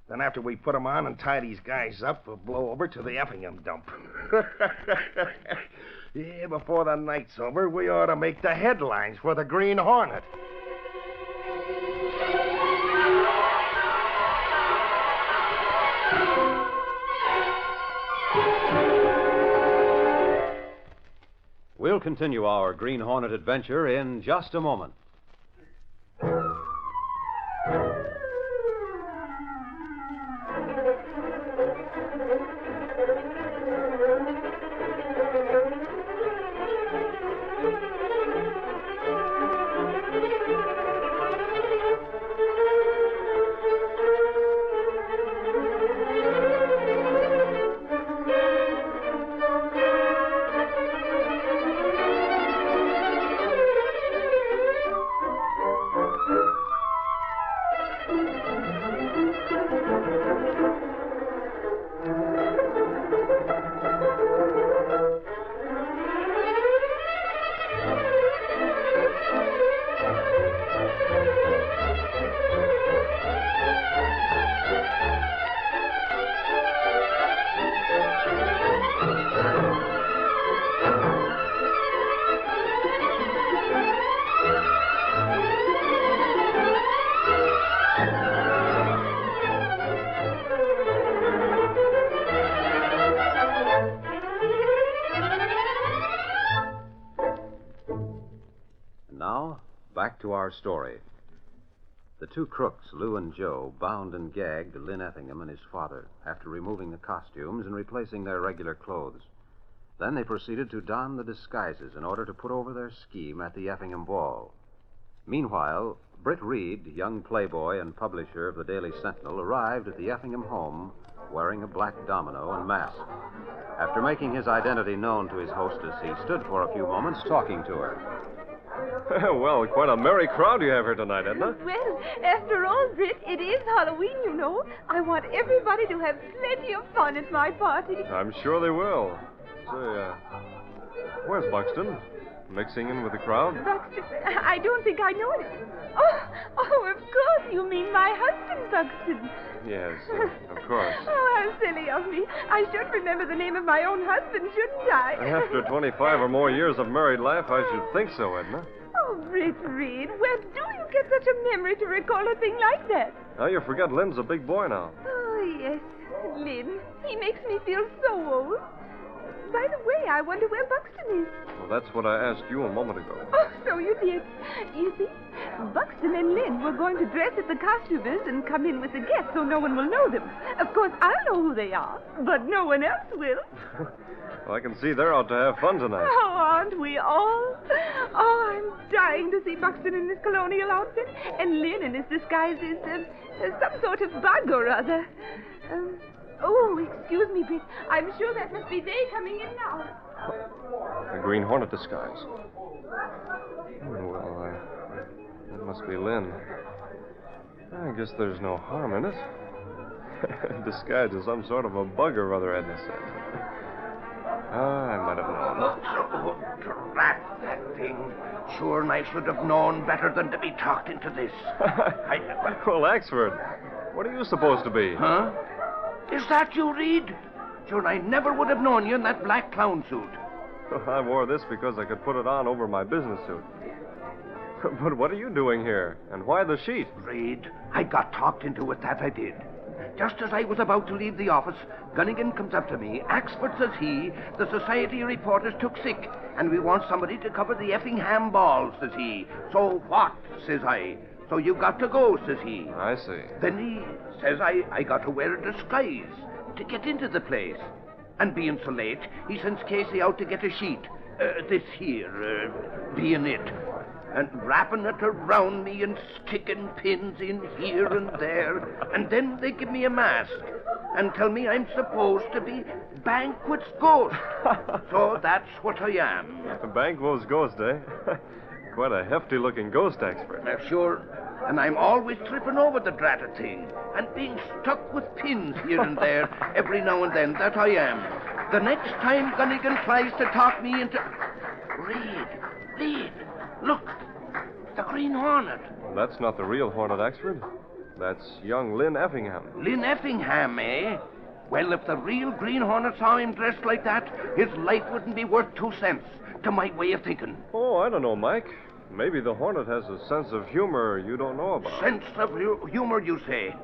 Then after we put them on and tie these guys up, we'll blow over to the Effingham dump. Yeah, before the night's over, we ought to make the headlines for the Green Hornet. We'll continue our Green Hornet adventure in just a moment. Back to our story. The two crooks, Lou and Joe, bound and gagged Lynn Effingham and his father after removing the costumes and replacing their regular clothes. Then they proceeded to don the disguises in order to put over their scheme at the Effingham ball. Meanwhile, Britt Reed, young playboy and publisher of the Daily Sentinel, arrived at the Effingham home wearing a black domino and mask. After making his identity known to his hostess, he stood for a few moments talking to her. Well, quite a merry crowd you have here tonight, Edna. Well, after all, Britt, it is Halloween, you know. I want everybody to have plenty of fun at my party. I'm sure they will. Say, where's Buxton? Mixing in with the crowd? Buxton? I don't think I know it. Oh, of course, you mean my husband, Buxton. Yes, of course. Oh, how silly of me. I should remember the name of my own husband, shouldn't I? After 25 or more years of married life, I should think so, Edna. Oh, Britt Reed, where do you get such a memory to recall a thing like that? Now, you forget Lynn's a big boy now. Oh, yes, Lynn. He makes me feel so old. By the way, I wonder where Buxton is. Well, that's what I asked you a moment ago. Oh, so you did. You see, Buxton and Lynn were going to dress as the costumers and come in with the guests so no one will know them. Of course, I'll know who they are, but no one else will. Well, I can see they're out to have fun tonight. Oh, aren't we all? Oh, I'm dying to see Buxton in his colonial outfit and Lynn in his disguise as some sort of bug or other. Oh, excuse me, Britt. I'm sure that must be they coming in now. A Green Hornet disguise. Well, that must be Lynn. I guess there's no harm in it. Disguised as some sort of a bug or other, Edna said. I might have known. Drat that thing. Sure, and I should have known better than to be talked into this. Well, Axford, what are you supposed to be? Huh? Is that you, Reed? Sure, I never would have known you in that black clown suit. I wore this because I could put it on over my business suit. But what are you doing here? And why the sheet? Reed, I got talked into it, that I did. Just as I was about to leave the office, Gunnigan comes up to me. Axford, says he, the society reporters took sick, and we want somebody to cover the Effingham ball, says he. So what, says I. So you got to go, says he. I see. Then he says I got to wear a disguise to get into the place. And being so late, he sends Casey out to get a sheet. This here, being it. And wrapping it around me and sticking pins in here and there. And then they give me a mask and tell me I'm supposed to be Banquet's ghost. So that's what I am. Banquo's ghost, eh? Quite a hefty-looking ghost expert. Sure. And I'm always tripping over the dratted thing and being stuck with pins here and there every now and then. That I am. The next time Gunnigan tries to talk me into... Reed, look, the Green Hornet. That's not the real Hornet expert. That's young Lynn Effingham. Lynn Effingham, eh? Well, if the real Green Hornet saw him dressed like that, his life wouldn't be worth 2 cents, to my way of thinking. Oh, I don't know, Mike. Maybe the Hornet has a sense of humor you don't know about. Sense of humor, you say?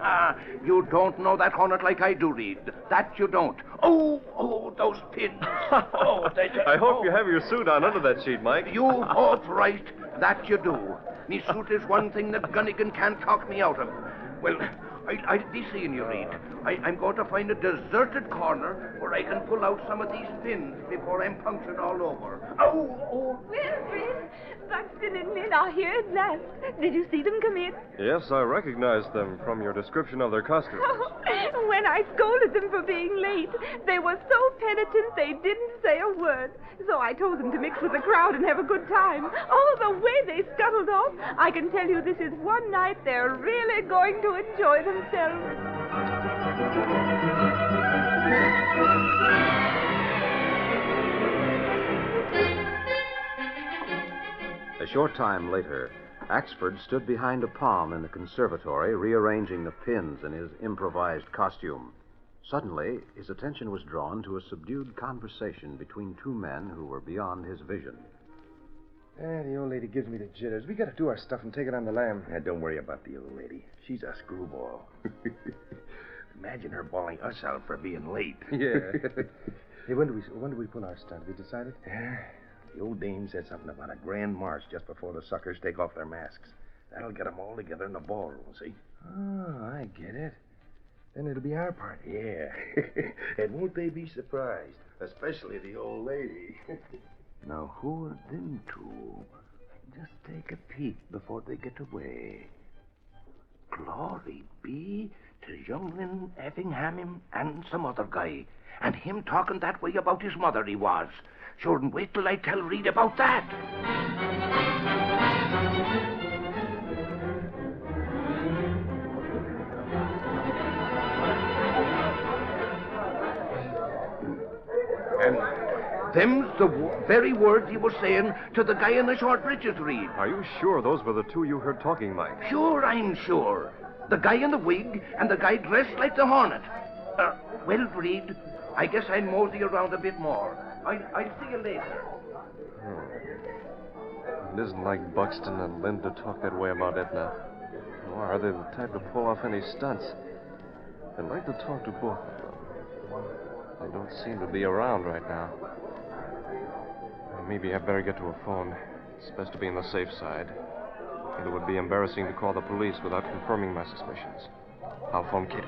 You don't know that Hornet like I do, Reed. That you don't. Oh, those pins. I hope you have your suit on under that sheet, Mike. You hope right. That you do. Me suit is one thing that Gunnigan can't talk me out of. Well, I'll be seeing you, Reed. I'm going to find a deserted corner where I can pull out some of these pins before I'm punctured all over. Wilfred, Buxton and Lynn are here at last. Did you see them come in? Yes, I recognized them from your description of their costumes. When I scolded them for being late, they were so penitent they didn't say a word. So I told them to mix with the crowd and have a good time. Oh, the way they scuttled off. I can tell you this is one night they're really going to enjoy themselves. A short time later, Axford stood behind a palm in the conservatory, rearranging the pins in his improvised costume. Suddenly, his attention was drawn to a subdued conversation between two men who were beyond his vision. The old lady gives me the jitters. We got to do our stuff and take it on the lam. Don't worry about the old lady. She's a screwball. Imagine her bawling us out for being late. Yeah. Hey, when do we pull our stunt? We decided? The old dame said something about a grand march just before the suckers take off their masks. That'll get them all together in the ballroom, see? Oh, I get it. Then it'll be our party. Yeah. And won't they be surprised? Especially the old lady. Now, who are them two? Just take a peek before they get away. Glory be to young Lynn Effingham and some other guy. And him talking that way about his mother, he was. Sure, and wait till I tell Reed about that. And them's the very words he was saying to the guy in the short breeches, Reed. Are you sure those were the two you heard talking, Mike? Sure, I'm sure. The guy in the wig and the guy dressed like the Hornet. Well, Reed, I guess I'll mosey around a bit more. I'll see you later. It isn't like Buxton and Lynn to talk that way about Edna. Nor are they the type to pull off any stunts. I'd like to talk to both of them. They don't seem to be around right now. Maybe I'd better get to a phone. It's best to be on the safe side. And it would be embarrassing to call the police without confirming my suspicions. I'll phone Cato.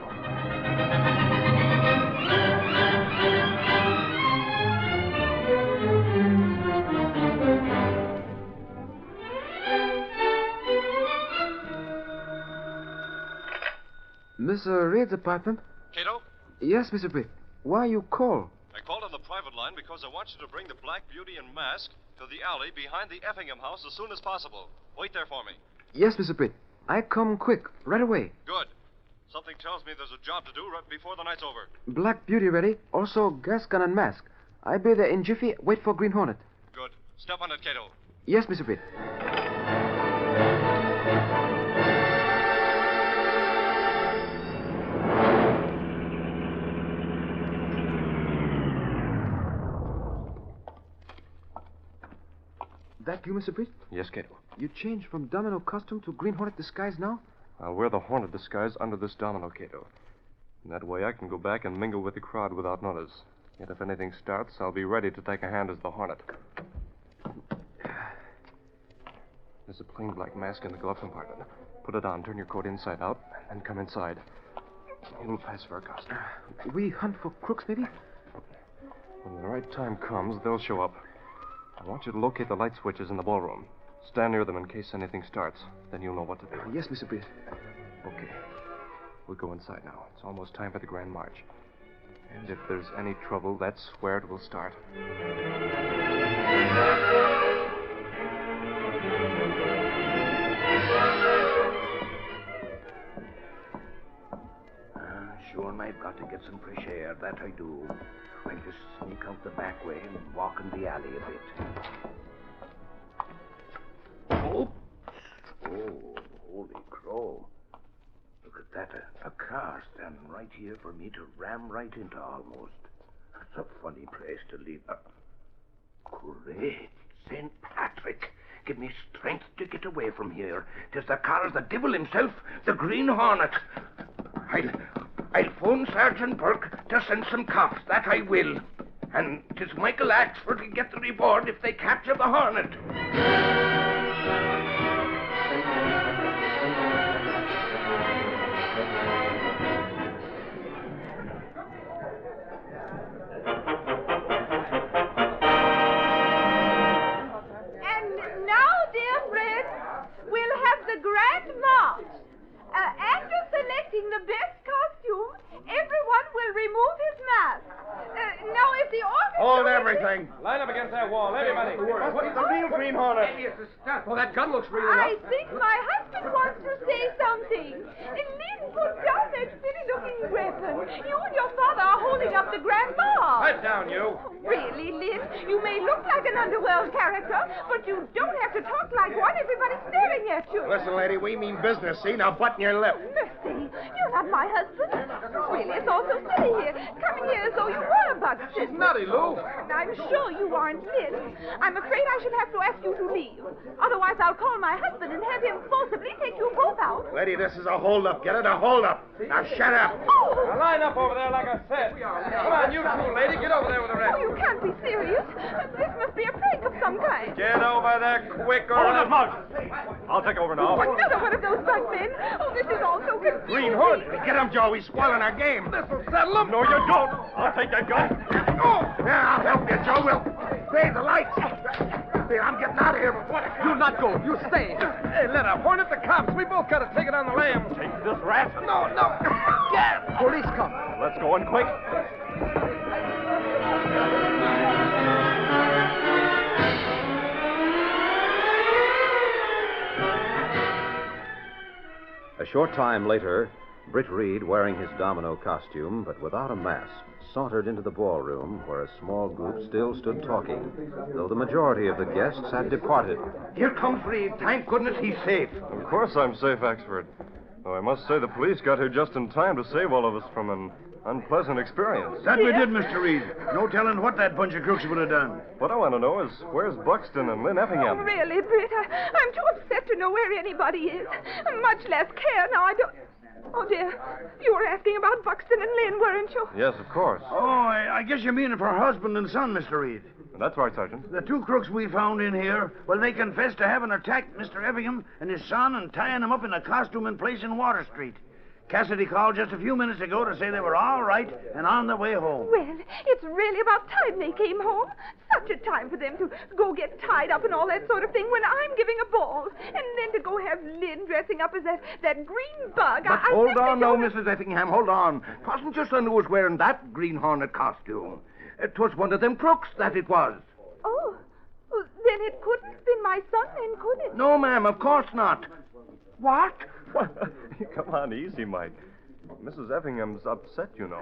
Mr. Reed's apartment? Cato? Yes, Mr. Britt. Why you call? I called on the private line because I want you to bring the Black Beauty and Mask to the alley behind the Effingham house as soon as possible. Wait there for me. Yes, Mr. Britt. I come quick, right away. Good. Something tells me there's a job to do right before the night's over. Black Beauty ready. Also gas gun and mask. I be there in jiffy. Wait for Green Hornet. Good. Step on it, Cato. Yes, Mr. Britt. That you, Mr. Britt? Yes, Cato. You changed from domino costume to Green Hornet disguise now? I'll wear the Hornet disguise under this domino, Cato. And that way I can go back and mingle with the crowd without notice. Yet if anything starts, I'll be ready to take a hand as the Hornet. There's a plain black mask in the glove compartment. Put Put it on. Turn your coat inside out, and then come inside. You'll pass for a costume. We hunt for crooks, maybe? When the right time comes, they'll show up. I want you to locate the light switches in the ballroom. Stand near them in case anything starts. Then you'll know what to do. Yes, Mr. Britt. Okay. We'll go inside now. It's almost time for the Grand March. And if there's any trouble, that's where it will start. Sure, I've got to get some fresh air. That I do. I'll just sneak out the back way and walk in the alley a bit. Oops. Oh, holy crow. Look at that. A car standing right here for me to ram right into almost. That's a funny place to leave. Great St. Patrick. Give me strength to get away from here. 'Tis the car of the devil himself, the Green Hornet. I'll phone Sergeant Burke to send some cops. That I will. And 'tis Michael Axford will get the reward if they capture the Hornet. And now, dear friends, we'll have the Grand March. After selecting the best costume, everyone will remove his mask. Now, if the orchestra... Hold everything. Line up against that wall, everybody. What's the real Green Hornet? Oh, that gun looks real I enough. think my husband wants to say something. Lynn, put down that silly-looking weapon. You and your father are holding up the Grand Bar. Pipe down, you. Really, Lynn, you may look like an underworld character, but you don't have to talk like one. Everybody's staring at you. Listen, lady, we mean business, see? Now button your lip. Mercy, you're not my husband. Really, it's all so silly here. Coming here as though you were a Buxton. She's nutty, Lou. I'm sure you aren't, Lynn. I'm afraid I should have to ask you to leave. Otherwise, I'll call my husband and have him forcibly take you both out. Lady, this is a hold-up. Get it? A hold-up. Now shut up. Oh! Now line up over there like I said. Come on, you two, lady. Get over there with the rest. Oh, you can't be serious. This must be a prank of some kind. Get over there quick or... Hold his mouth. I'll take over now. Oh, another one of those bug men. Oh, this is all so confusing. Green Hood. Get him, Joe. He's spoiling our game. This'll settle him. No, you don't. I'll take that gun. Oh, yeah, I'll help you, Joe. We'll stay the lights. Hey, I'm getting out of here before the... You not go. You stay. Hey, let her Hornet the cops. We both got to take it on the lam. Take this rat. No. Yes. Police come. Let's go in quick. A short time later, Britt Reed, wearing his domino costume but without a mask, sauntered into the ballroom where a small group still stood talking, though the majority of the guests had departed. Here comes Reed. Thank goodness he's safe. Of course I'm safe, Axford. Though I must say the police got here just in time to save all of us from an unpleasant experience. That we did, Mr. Reed. No telling what that bunch of crooks would have done. What I want to know is, where's Buxton and Lynn Effingham? Oh, really, Britt, I'm too upset to know where anybody is. Much less care now. I don't... Oh, dear. You were asking about Buxton and Lynn, weren't you? Yes, of course. Oh, I guess you mean for husband and son, Mr. Reed. That's right, Sergeant. The two crooks we found in here, well, they confessed to having attacked Mr. Effingham and his son and tying them up in a costume and place in Water Street. Cassidy called just a few minutes ago to say they were all right and on their way home. Well, it's really about time they came home. Such a time for them to go get tied up and all that sort of thing when I'm giving a ball. And then to go have Lynn dressing up as that green bug. But hold on now, Mrs. Effingham, hold on. It wasn't just one who was wearing that Green Hornet costume. It was one of them crooks that it was. Oh, well, then it couldn't have been my son, then, could it? No, ma'am, of course not. What? Come on, easy, Mike. Mrs. Effingham's upset, you know.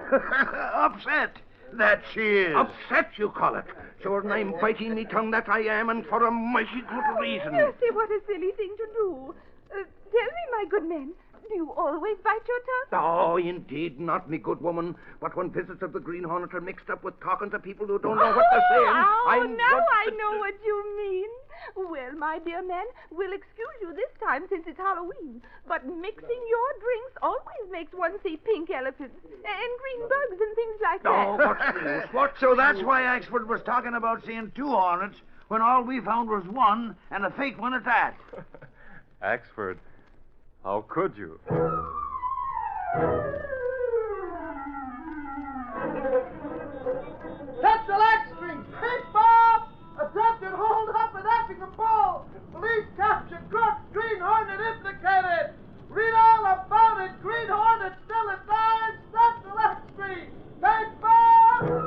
Upset? That she is. Upset, you call it. Sure, and I'm biting me tongue that I am, and for a mighty good reason. Mercy, what a silly thing to do. Tell me, my good man, do you always bite your tongue? Oh, indeed not, me good woman. But when visits of the Green Hornet are mixed up with talking to people who don't know what they're saying, I know what you mean. Well, my dear man, we'll excuse you this time since it's Halloween. But mixing your drinks always makes one see pink elephants and green bugs and things like that. Oh, what's the use? What? So that's why Axford was talking about seeing two Hornets when all we found was one, and a fake one at that. Axford, How could you? Catch the lag string! Hey, Bob! Attempted hold up at Effingham Ball! Police capture crook! Green Hornet implicated! Read all about it! Green Hornet still at large! Catch the lag string! Hey, Bob!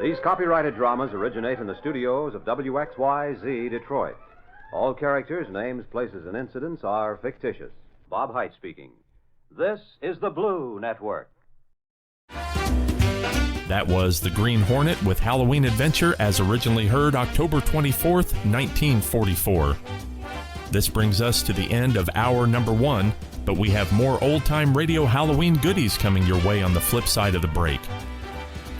These copyrighted dramas originate in the studios of WXYZ Detroit. All characters, names, places, and incidents are fictitious. Bob Height speaking. This is the Blue Network. That was The Green Hornet with Halloween Adventure as originally heard October 24th, 1944. This brings us to the end of hour number 1, but we have more old-time radio Halloween goodies coming your way on the flip side of the break.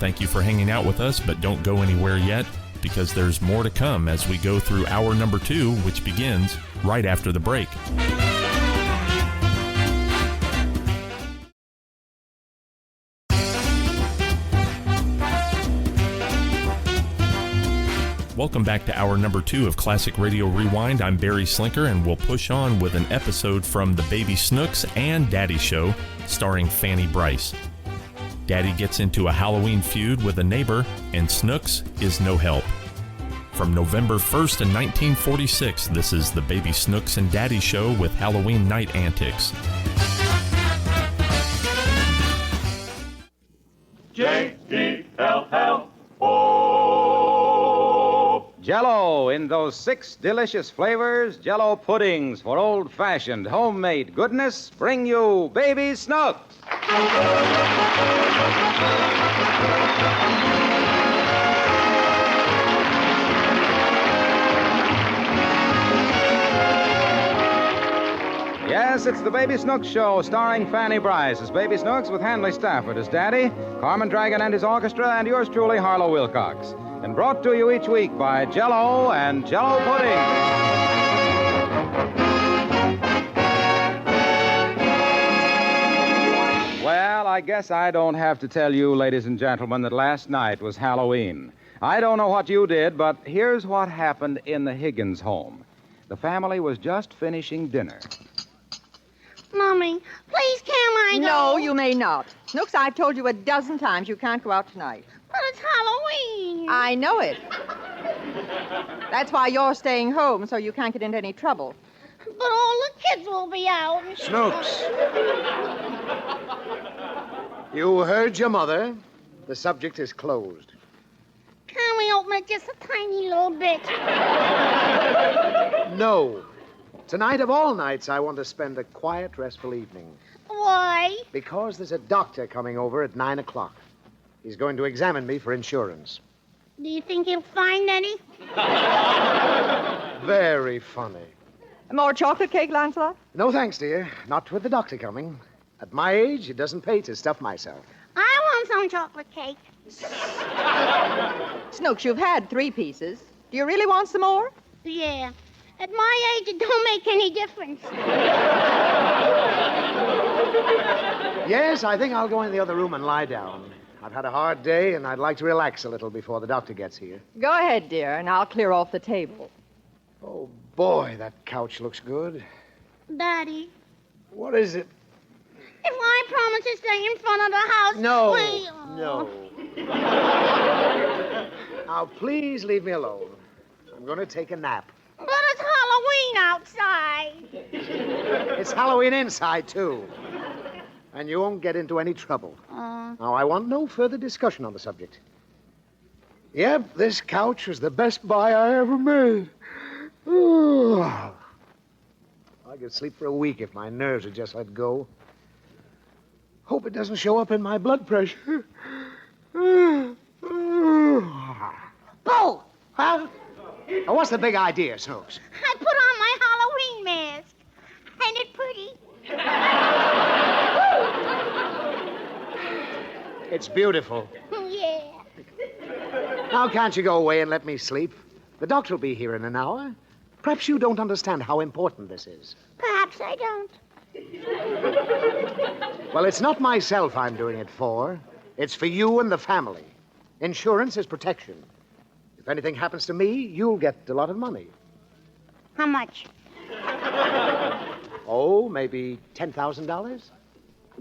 Thank you for hanging out with us, but don't go anywhere yet, because there's more to come as we go through hour number 2, which begins right after the break. Welcome back to hour number 2 of Classic Radio Rewind. I'm Barry Slinker, and we'll push on with an episode from The Baby Snooks and Daddy Show, starring Fanny Brice. Daddy gets into a Halloween feud with a neighbor, and Snooks is no help. From November 1st in 1946, this is The Baby Snooks and Daddy Show with Halloween Night Antics. J-E-L-L-O. Jell-O in those 6 delicious flavors, Jell-O puddings for old-fashioned homemade goodness, bring you Baby Snooks. Yes, it's the Baby Snooks Show, starring Fanny Brice as Baby Snooks with Hanley Stafford as Daddy, Carmen Dragon and his orchestra, and yours truly, Harlow Wilcox. And brought to you each week by Jell-O and Jell-O Pudding. Well, I guess I don't have to tell you, ladies and gentlemen, that last night was Halloween. I don't know what you did, but here's what happened in the Higgins home. The family was just finishing dinner. Mommy, please can't I go? No, you may not. Snooks, I've told you a dozen times you can't go out tonight. But it's Halloween. I know it. That's why you're staying home, so you can't get into any trouble. But all the kids will be out. Snooks. You heard your mother. The subject is closed. Can we open it just a tiny little bit? No. Tonight of all nights, I want to spend a quiet, restful evening. Why? Because there's a doctor coming over at 9 o'clock. He's going to examine me for insurance. Do you think he'll find any? Very funny. More chocolate cake, Lancelot? No thanks, dear. Not with the doctor coming. At my age, it doesn't pay to stuff myself. I want some chocolate cake. Snooks, you've had 3 pieces. Do you really want some more? Yeah. At my age, it don't make any difference. Yes, I think I'll go in the other room and lie down. I've had a hard day, and I'd like to relax a little before the doctor gets here. Go ahead, dear, and I'll clear off the table. Oh, boy, that couch looks good. Daddy. What is it? If I promise to stay in front of the house... No, No. Now, please leave me alone. I'm going to take a nap. But it's Halloween outside. It's Halloween inside, too. And you won't get into any trouble. Now, I want no further discussion on the subject. Yep, this couch was the best buy I ever made. Ooh. I could sleep for a week if my nerves would just let go. Hope it doesn't show up in my blood pressure. Boo! Huh? Now, what's the big idea, Snooks? I put on my Halloween mask. Ain't it pretty? It's beautiful. Yeah. Now, can't you go away and let me sleep? The doctor will be here in an hour. Perhaps you don't understand how important this is. Perhaps I don't. Well, it's not myself I'm doing it for. It's for you and the family. Insurance is protection. If anything happens to me, you'll get a lot of money. How much? Oh, maybe $10,000?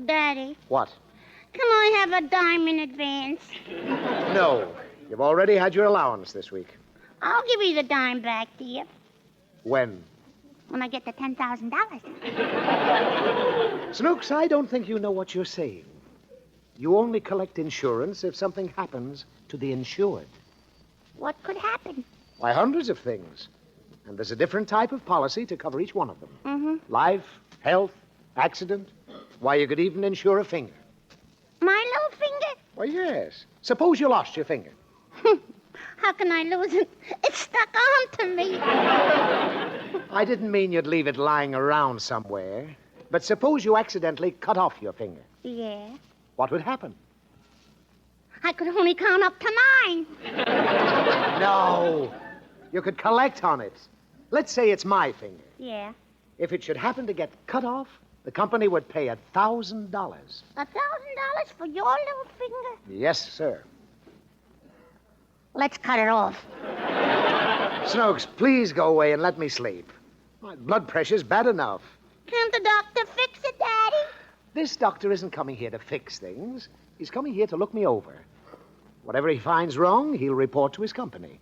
Daddy, What? can I have a dime in advance? No. You've already had your allowance this week. I'll give you the dime back, dear, When? when I get the $10,000. Snooks, I don't think you know what you're saying. You only collect insurance if something happens to the insured. What could happen? Why, hundreds of things. And there's a different type of policy to cover each one of them. Mm-hmm. Life, health, accident. Why, you could even insure a finger. My little finger? Why, yes. Suppose you lost your finger. How can I lose it? It's stuck onto me. I didn't mean you'd leave it lying around somewhere. But suppose you accidentally cut off your finger. Yeah. What would happen? I could only count up to 9. No. You could collect on it. Let's say it's my finger. Yeah. If it should happen to get cut off, the company would pay $1,000. $1,000 for your little finger? Yes, sir. Let's cut it off. Snooks, please go away and let me sleep. My blood pressure's bad enough. Can't the doctor fix it, Daddy? This doctor isn't coming here to fix things. He's coming here to look me over. Whatever he finds wrong, he'll report to his company.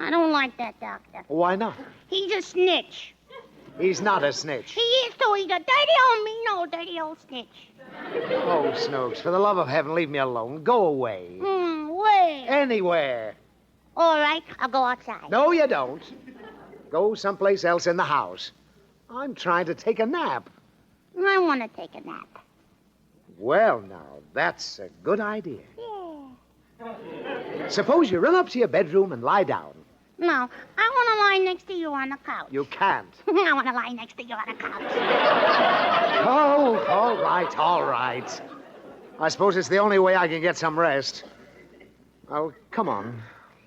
I don't like that doctor. Why not? He's a snitch. He's not a snitch. He is, too. He's a dirty old mean old dirty old snitch. Oh, Snooks, for the love of heaven, leave me alone. Go away. Where? Anywhere. All right, I'll go outside. No, you don't. Go someplace else in the house. I'm trying to take a nap. I want to take a nap. Well, now, that's a good idea. Yeah. Suppose you run up to your bedroom and lie down. No, I want to lie next to you on the couch. You can't. I want to lie next to you on the couch. Oh, all right, all right. I suppose it's the only way I can get some rest. Oh, come on.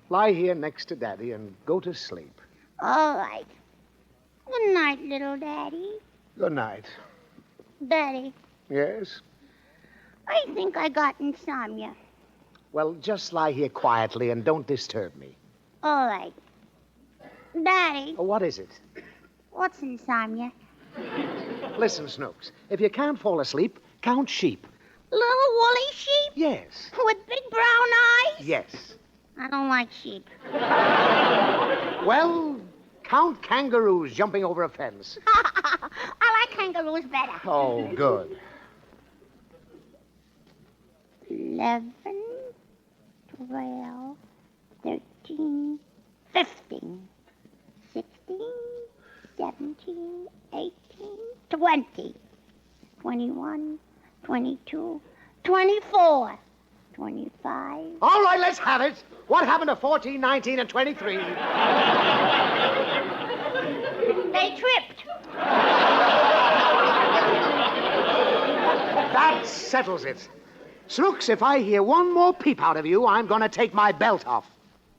Lie here next to Daddy and go to sleep. All right. Good night, little Daddy. Good night. Daddy, Yes? I think I got insomnia. Well, just lie here quietly and don't disturb me. All right. Daddy, What is it? what's insomnia? Listen, Snooks, if you can't fall asleep, count sheep. Little woolly sheep? Yes. With big brown eyes? Yes. I don't like sheep. Well, count kangaroos jumping over a fence. I like kangaroos better. Oh, good. 11, 12, 13, 15, 16, 17, 18, 20, 21, 22, 24, 25. All right, let's have it. What happened to 14, 19, and 23? They tripped. That settles it. Snooks, if I hear one more peep out of you, I'm going to take my belt off.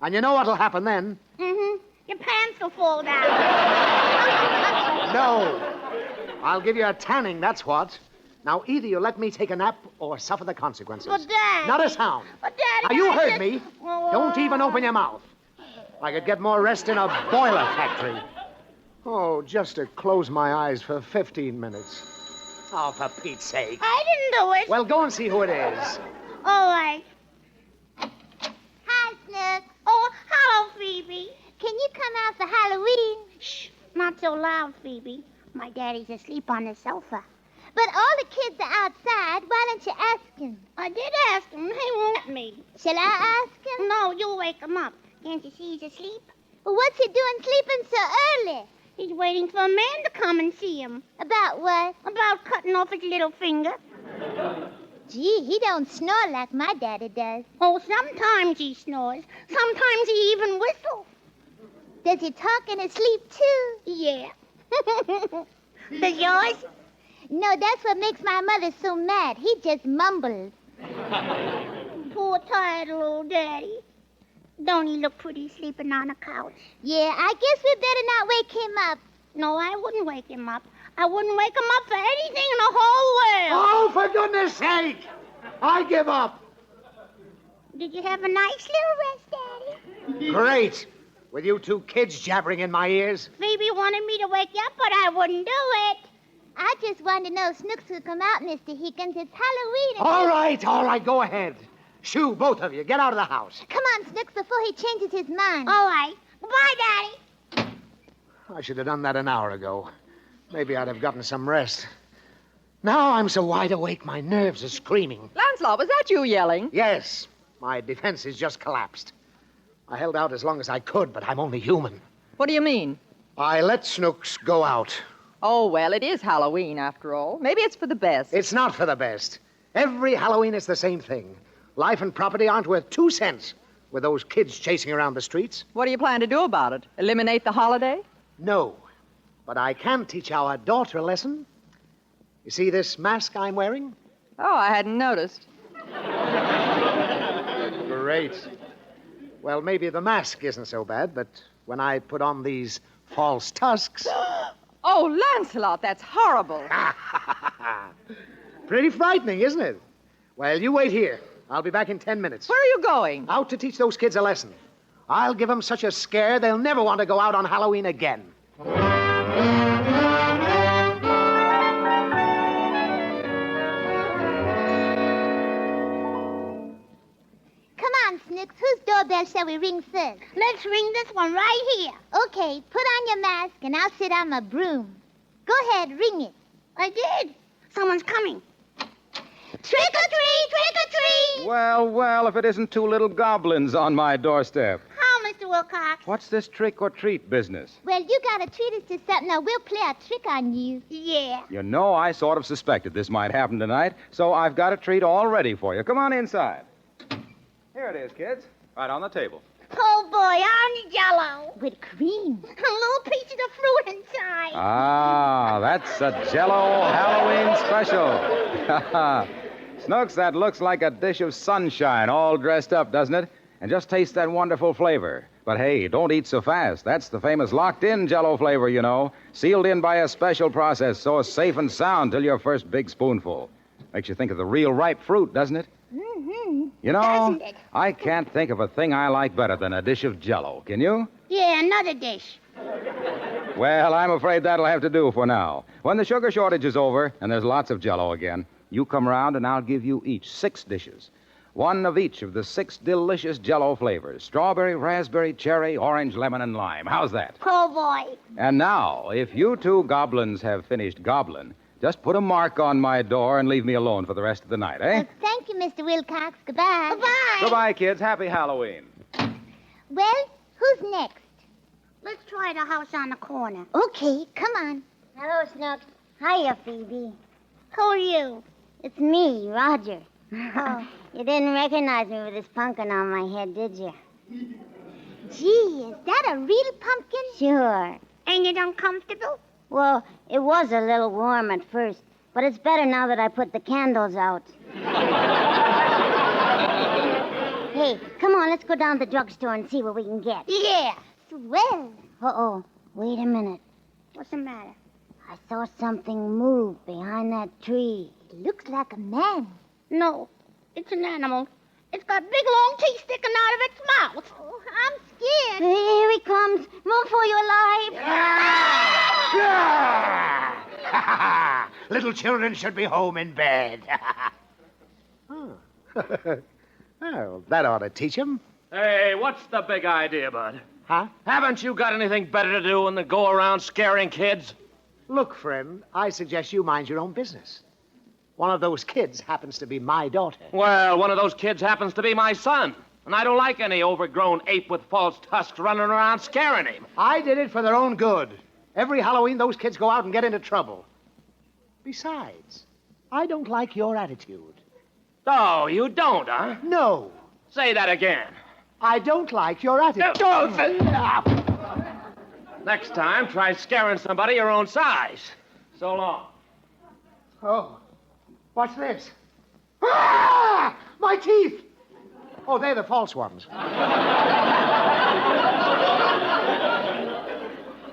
And you know what'll happen then? Mm-hmm. Your pants will fall down. No. I'll give you a tanning, that's what. Now, either you let me take a nap or suffer the consequences. But, Daddy... Not a sound. But, Daddy... Now, you I heard just- me. Don't even open your mouth. I could get more rest in a boiler factory. Oh, just to close my eyes for 15 minutes. Oh, for Pete's sake. I didn't do it. Well, go and see who it is. All right. Hi, Snooks. Oh, hello, Phoebe. can you come out for Halloween? Shh, not so loud, Phoebe. My daddy's asleep on the sofa. But all the kids are outside. Why don't you ask him? I did ask him. He won't let me. Shall I ask him? No, you wake him up. Can't you see he's asleep? Well, what's he doing sleeping so early? He's waiting for a man to come and see him. About what? About cutting off his little finger. Gee, he don't snore like my daddy does. Oh, sometimes he snores. Sometimes he even whistles. Does he talk in his sleep, too? Yeah. Does yours? No, that's what makes my mother so mad. He just mumbles. Poor tired old daddy. Don't he look pretty sleeping on a couch? Yeah, I guess we better not wake him up. No, I wouldn't wake him up. I wouldn't wake him up for anything in the whole world. Oh, for goodness sake! I give up. Did you have a nice little rest, Daddy? Great. With you two kids jabbering in my ears. Phoebe wanted me to wake you up, but I wouldn't do it. I just wanted to know if Snooks could come out, Mr. Higgins. It's Halloween. All right, go ahead. Shoo, both of you, get out of the house. Come on, Snooks, before he changes his mind. All right. Goodbye, Daddy. I should have done that an hour ago. Maybe I'd have gotten some rest. Now I'm so wide awake, my nerves are screaming. Lancelot, was that you yelling? Yes. My defenses just collapsed. I held out as long as I could, but I'm only human. What do you mean? I let Snooks go out. Oh, well, it is Halloween, after all. Maybe it's for the best. It's not for the best. Every Halloween is the same thing. Life and property aren't worth 2 cents with those kids chasing around the streets. What do you plan to do about it? Eliminate the holiday? No. But I can teach our daughter a lesson. You see this mask I'm wearing? Oh, I hadn't noticed. Great. Well, maybe the mask isn't so bad, but when I put on these false tusks... Oh, Lancelot, that's horrible. Pretty frightening, isn't it? Well, you wait here. I'll be back in 10 minutes. Where are you going? Out to teach those kids a lesson. I'll give them such a scare they'll never want to go out on Halloween again. Come on, Snooks. Whose doorbell shall we ring first? Let's ring this one right here. Okay, put on your mask and I'll sit on my broom. Go ahead, ring it. I did. Someone's coming. Trick or treat, trick or treat. Well, if it isn't 2 little goblins on my doorstep. How, Mr. Wilcox? What's this trick or treat business? Well, you gotta treat us to something or we'll play a trick on you. Yeah. You know, I sort of suspected this might happen tonight, so I've got a treat all ready for you. Come on inside. Here it is, kids. Right on the table. Oh, boy, orange Jell-O. With cream. A little piece of the fruit inside. Ah, that's a Jell-O Halloween special. Snooks, that looks like a dish of sunshine all dressed up, doesn't it? And just taste that wonderful flavor. But hey, don't eat so fast. That's the famous locked-in Jell-O flavor, you know. Sealed in by a special process, so safe and sound till your first big spoonful. Makes you think of the real ripe fruit, doesn't it? Mm-hmm. You know, I can't think of a thing I like better than a dish of Jell-O. Can you? Yeah, another dish. Well, I'm afraid that'll have to do for now. When the sugar shortage is over and there's lots of Jell-O again, you come around and I'll give you each 6 dishes. 1 of each of the 6 delicious Jell-O flavors. Strawberry, raspberry, cherry, orange, lemon, and lime. How's that? Oh, boy. And now, if you 2 goblins have finished gobbling, just put a mark on my door and leave me alone for the rest of the night, eh? Thank you, Mr. Wilcox. Goodbye. Goodbye. Goodbye, kids. Happy Halloween. Well, who's next? Let's try the house on the corner. Okay, come on. Hello, Snooks. Hiya, Phoebe. Who are you? It's me, Roger. Oh, you didn't recognize me with this pumpkin on my head, did you? Gee, is that a real pumpkin? Sure. Ain't it uncomfortable? Well, it was a little warm at first, but it's better now that I put the candles out. Hey, come on, let's go down to the drugstore and see what we can get. Yeah. Swell. Uh-oh. Wait a minute. What's the matter? I saw something move behind that tree. It looks like a man. No, it's an animal. It's got big, long teeth sticking out of its mouth. Oh, I'm scared. Here he comes. Run for your life. Little children should be home in bed. Oh, that ought to teach them. Hey, what's the big idea, Bud? Huh? Haven't you got anything better to do than to go around scaring kids? Look, friend, I suggest you mind your own business. One of those kids happens to be my daughter. Well, one of those kids happens to be my son. And I don't like any overgrown ape with false tusks running around scaring him. I did it for their own good. Every Halloween, those kids go out and get into trouble. Besides, I don't like your attitude. Oh, you don't, huh? No. Say that again. I don't like your attitude. Next time, try scaring somebody your own size. So long. Oh, what's this? Ah! My teeth! Oh, they're the false ones.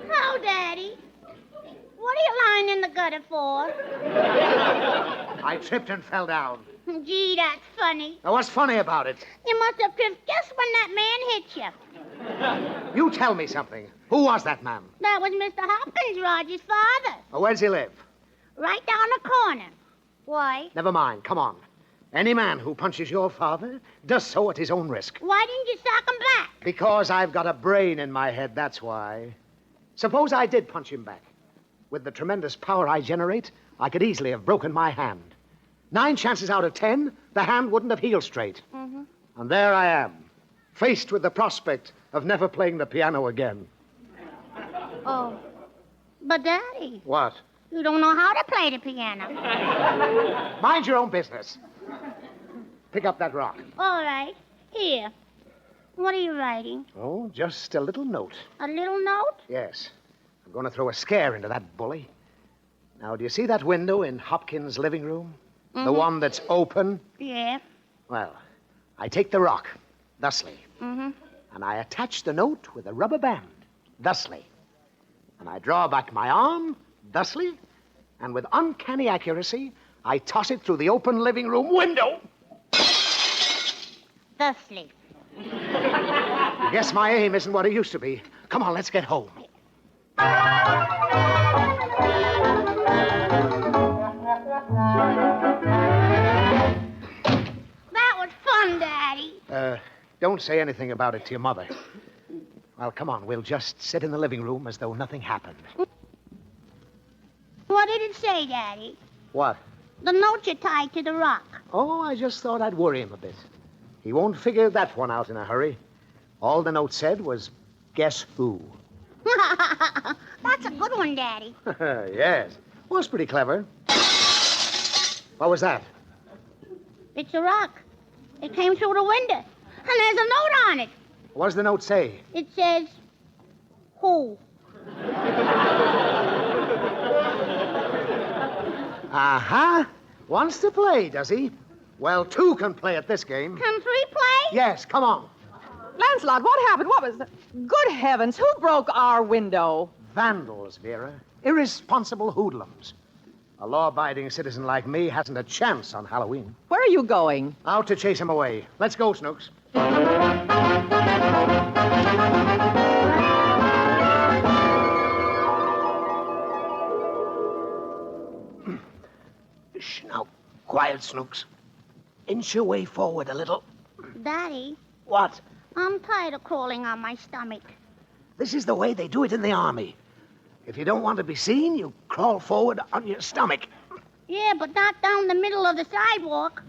Oh, Daddy. What are you lying in the gutter for? I tripped and fell down. Gee, that's funny. Now, what's funny about it? You must have tripped just when that man hit you. You tell me something. Who was that man? That was Mr. Hopkins, Roger's father. Oh, where does he live? Right down the corner. Why? Never mind. Come on. Any man who punches your father does so at his own risk. Why didn't you sock him back? Because I've got a brain in my head, that's why. Suppose I did punch him back. With the tremendous power I generate, I could easily have broken my hand. 9 chances out of 10, the hand wouldn't have healed straight. Mm-hmm. And there I am, faced with the prospect of never playing the piano again. Oh. But, Daddy, What? you don't know how to play the piano. Mind your own business. Pick up that rock. All right. Here. What are you writing? Oh, just a little note. A little note? Yes. I'm going to throw a scare into that bully. Now, do you see that window in Hopkins' living room? The Mhm. one that's open? Yeah. Well, I take the rock, thusly, Mm-hmm. and I attach the note with a rubber band, thusly. And I draw back my arm, thusly, and with uncanny accuracy, I toss it through the open living room window. Thusly. I guess my aim isn't what it used to be. Come on, let's get home. That was fun, Daddy. Don't say anything about it to your mother. Well, come on, we'll just sit in the living room as though nothing happened. What did it say, Daddy? What? The note you tied to the rock. Oh, I just thought I'd worry him a bit. He won't figure that one out in a hurry. All the note said was, guess who? That's a good one, Daddy. Yes. Was pretty clever. What was that? It's a rock. It came through the window. And there's a note on it. What does the note say? It says, who? Uh-huh. Wants to play, does he? Well, 2 can play at this game. Can 3 play? Yes, come on. Lancelot, what happened? What was that? Good heavens, who broke our window? Vandals, Vera. Irresponsible hoodlums. A law-abiding citizen like me hasn't a chance on Halloween. Where are you going? Out to chase him away. Let's go, Snooks. Shh, now, quiet, Snooks. Inch your way forward a little. Daddy, What? I'm tired of crawling on my stomach. This is the way they do it in the army. If you don't want to be seen, you crawl forward on your stomach. Yeah, but not down the middle of the sidewalk.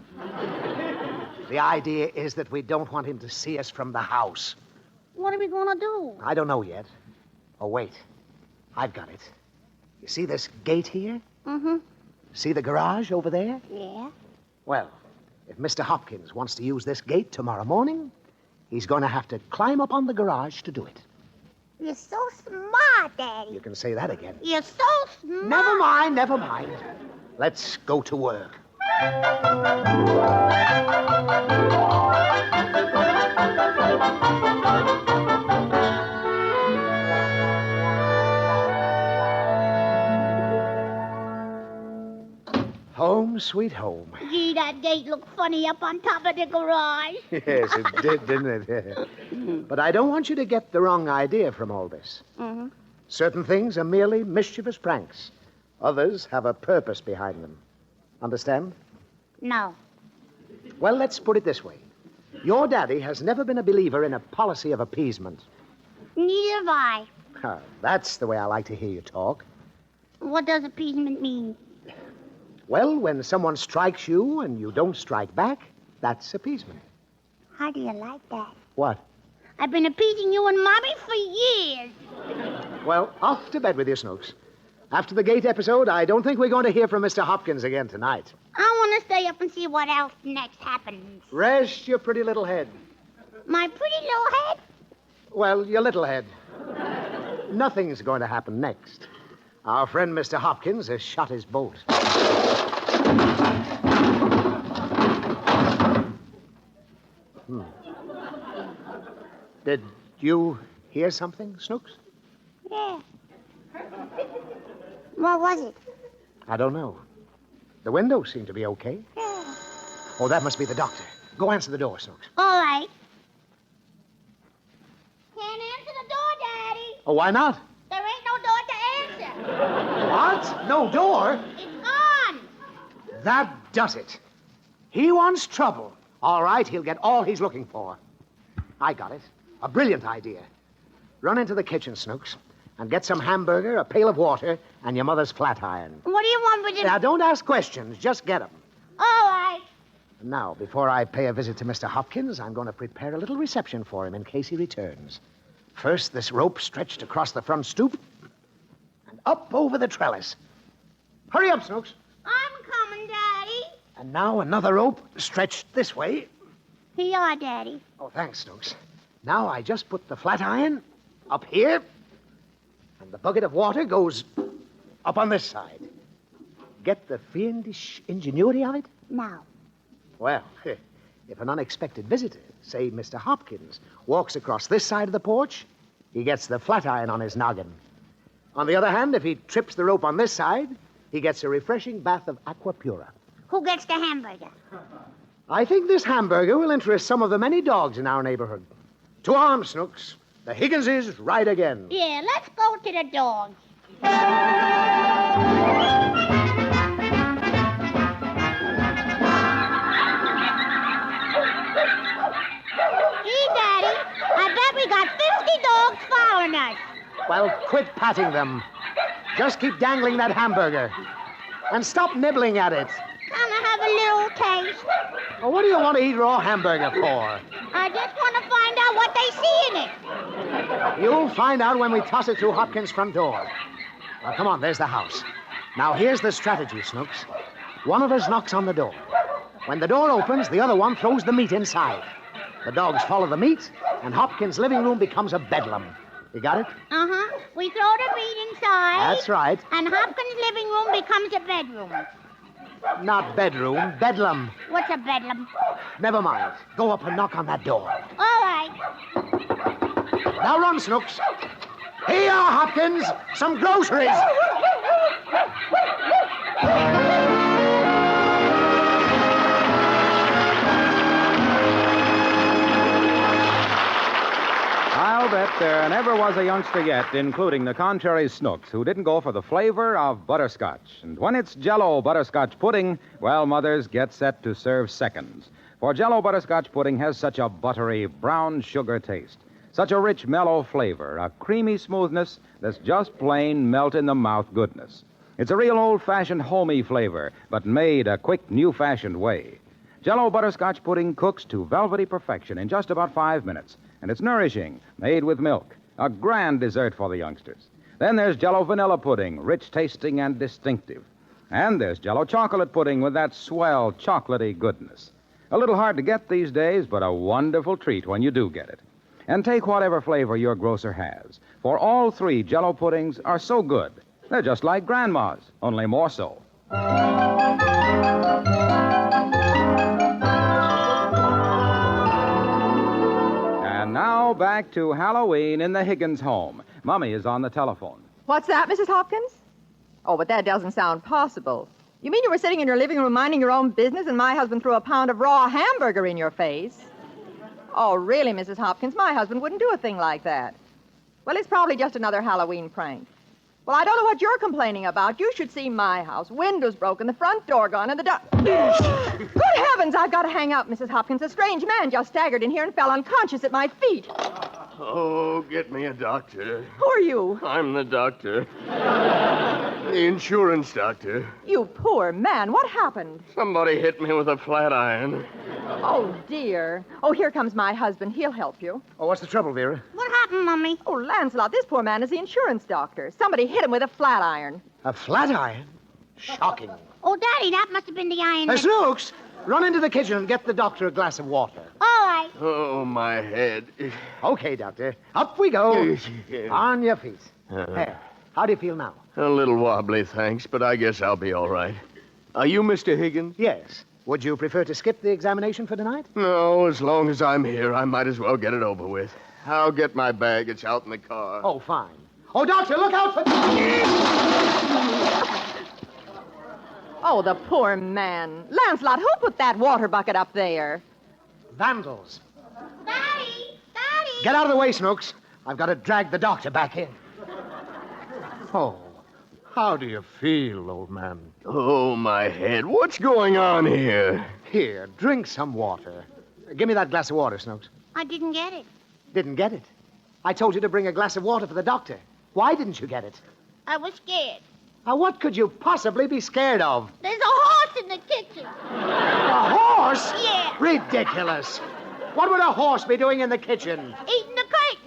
The idea is that we don't want him to see us from the house. What are we going to do? I don't know yet. Oh, wait. I've got it. You see this gate here? Mm-hmm. See the garage over there? Yeah. Well, if Mr. Hopkins wants to use this gate tomorrow morning, he's going to have to climb up on the garage to do it. You're so smart, Daddy. You can say that again. You're so smart. Never mind, never mind. Let's go to work. Home, sweet home. Gee, that gate looked funny up on top of the garage. Yes, it did, didn't it? But I don't want you to get the wrong idea from all this. Mm-hmm. Certain things are merely mischievous pranks. Others have a purpose behind them. Understand? No. Well, let's put it this way. Your daddy has never been a believer in a policy of appeasement. Neither have I. That's the way I like to hear you talk. What does appeasement mean? Well, when someone strikes you and you don't strike back, that's appeasement. How do you like that? What? I've been appeasing you and Mommy for years. Well, off to bed with you, Snooks. After the gate episode, I don't think we're going to hear from Mr. Hopkins again tonight. I want to stay up and see what else next happens. Rest your pretty little head. My pretty little head? Well, your little head. Nothing's going to happen next. Our friend Mr. Hopkins has shot his boat. Did you hear something, Snooks? Yeah. What was it? I don't know. The windows seem to be okay. Yeah. Oh, that must be the doctor. Go answer the door, Snooks. All right. Can't answer the door, Daddy. Oh, why not? There ain't no door to answer. What? No door? It's gone. That does it. He wants trouble. All right, he'll get all he's looking for. I got it. A brilliant idea. Run into the kitchen, Snooks, and get some hamburger, a pail of water, and your mother's flat iron. What do you want me to... Now, don't ask questions. Just get them. All right. Now, before I pay a visit to Mr. Hopkins, I'm going to prepare a little reception for him in case he returns. First, this rope stretched across the front stoop and up over the trellis. Hurry up, Snooks. I'm coming, Daddy. And now another rope stretched this way. Here you are, Daddy. Oh, thanks, Snooks. Now I just put the flat iron up here, and the bucket of water goes up on this side. Get the fiendish ingenuity of it? Now. Well, if an unexpected visitor, say Mr. Hopkins, walks across this side of the porch, he gets the flat iron on his noggin. On the other hand, if he trips the rope on this side, he gets a refreshing bath of aqua pura. Who gets the hamburger? I think this hamburger will interest some of the many dogs in our neighborhood. To arms, Snooks. The Higginses ride again. Yeah, let's go to the dogs. Gee, Daddy, I bet we got 50 dogs following us. Well, quit patting them. Just keep dangling that hamburger. And stop nibbling at it. Can I have a little taste? Well, what do you want to eat raw hamburger for? I just want to find out what they see in it. You'll find out when we toss it through Hopkins' front door. Now, come on, there's the house. Now, here's the strategy, Snooks. One of us knocks on the door. When the door opens, the other one throws the meat inside. The dogs follow the meat, and Hopkins' living room becomes a bedlam. You got it? Uh-huh. We throw the meat inside. That's right. And Hopkins' living room becomes a bedroom. Not bedroom, bedlam. What's a bedlam? Never mind. Go up and knock on that door. All right. Now run, Snooks. Here you are, Hopkins. Some groceries. I'll bet there never was a youngster yet, including the contrary Snooks, who didn't go for the flavor of butterscotch. And when it's Jell-O butterscotch pudding, well, mothers, get set to serve seconds. For Jell-O butterscotch pudding has such a buttery, brown sugar taste, such a rich, mellow flavor, a creamy smoothness that's just plain melt-in-the-mouth goodness. It's a real old-fashioned, homey flavor, but made a quick, new-fashioned way. Jell-O butterscotch pudding cooks to velvety perfection in just about 5 minutes. And it's nourishing, made with milk. A grand dessert for the youngsters. Then there's Jell-O vanilla pudding, rich tasting and distinctive. And there's Jell-O chocolate pudding with that swell, chocolatey goodness. A little hard to get these days, but a wonderful treat when you do get it. And take whatever flavor your grocer has, for all three Jell-O puddings are so good. They're just like Grandma's, only more so. And now back to Halloween in the Higgins home. Mummy is on the telephone. What's that, Mrs. Hopkins? Oh, but that doesn't sound possible. You mean you were sitting in your living room minding your own business and my husband threw a pound of raw hamburger in your face? Oh, really, Mrs. Hopkins? My husband wouldn't do a thing like that. Well, it's probably just another Halloween prank. Well, I don't know what you're complaining about. You should see my house. Windows broken, the front door gone, and the Good heavens, I've got to hang up, Mrs. Hopkins. A strange man just staggered in here and fell unconscious at my feet. Oh, get me a doctor. Who are you? I'm the doctor. The insurance doctor. You poor man. What happened? Somebody hit me with a flat iron. Oh, dear. Oh, here comes my husband. He'll help you. Oh, what's the trouble, Vera? What happened, Mummy? Oh, Lancelot, this poor man is the insurance doctor. Somebody hit him with a flat iron. A flat iron? Shocking. Oh, Daddy, that must have been the iron. Snooks, run into the kitchen and get the doctor a glass of water. All right. Oh, my head. Okay, doctor. Up we go. On your feet. There. How do you feel now? A little wobbly, thanks, but I guess I'll be all right. Are you Mr. Higgins? Yes. Would you prefer to skip the examination for tonight? No, as long as I'm here, I might as well get it over with. I'll get my bag. It's out in the car. Oh, fine. Oh, doctor, look out for... Oh, the poor man. Lancelot, who put that water bucket up there? Vandals. Daddy! Daddy! Get out of the way, Snooks. I've got to drag the doctor back in. Oh, how do you feel, old man? Oh, my head. What's going on here? Here, drink some water. Give me that glass of water, Snooks. I didn't get it. Didn't get it? I told you to bring a glass of water for the doctor. Why didn't you get it? I was scared. Now, what could you possibly be scared of? There's a horse in the kitchen. A horse? Yeah. Ridiculous. What would a horse be doing in the kitchen? Eating the curtains.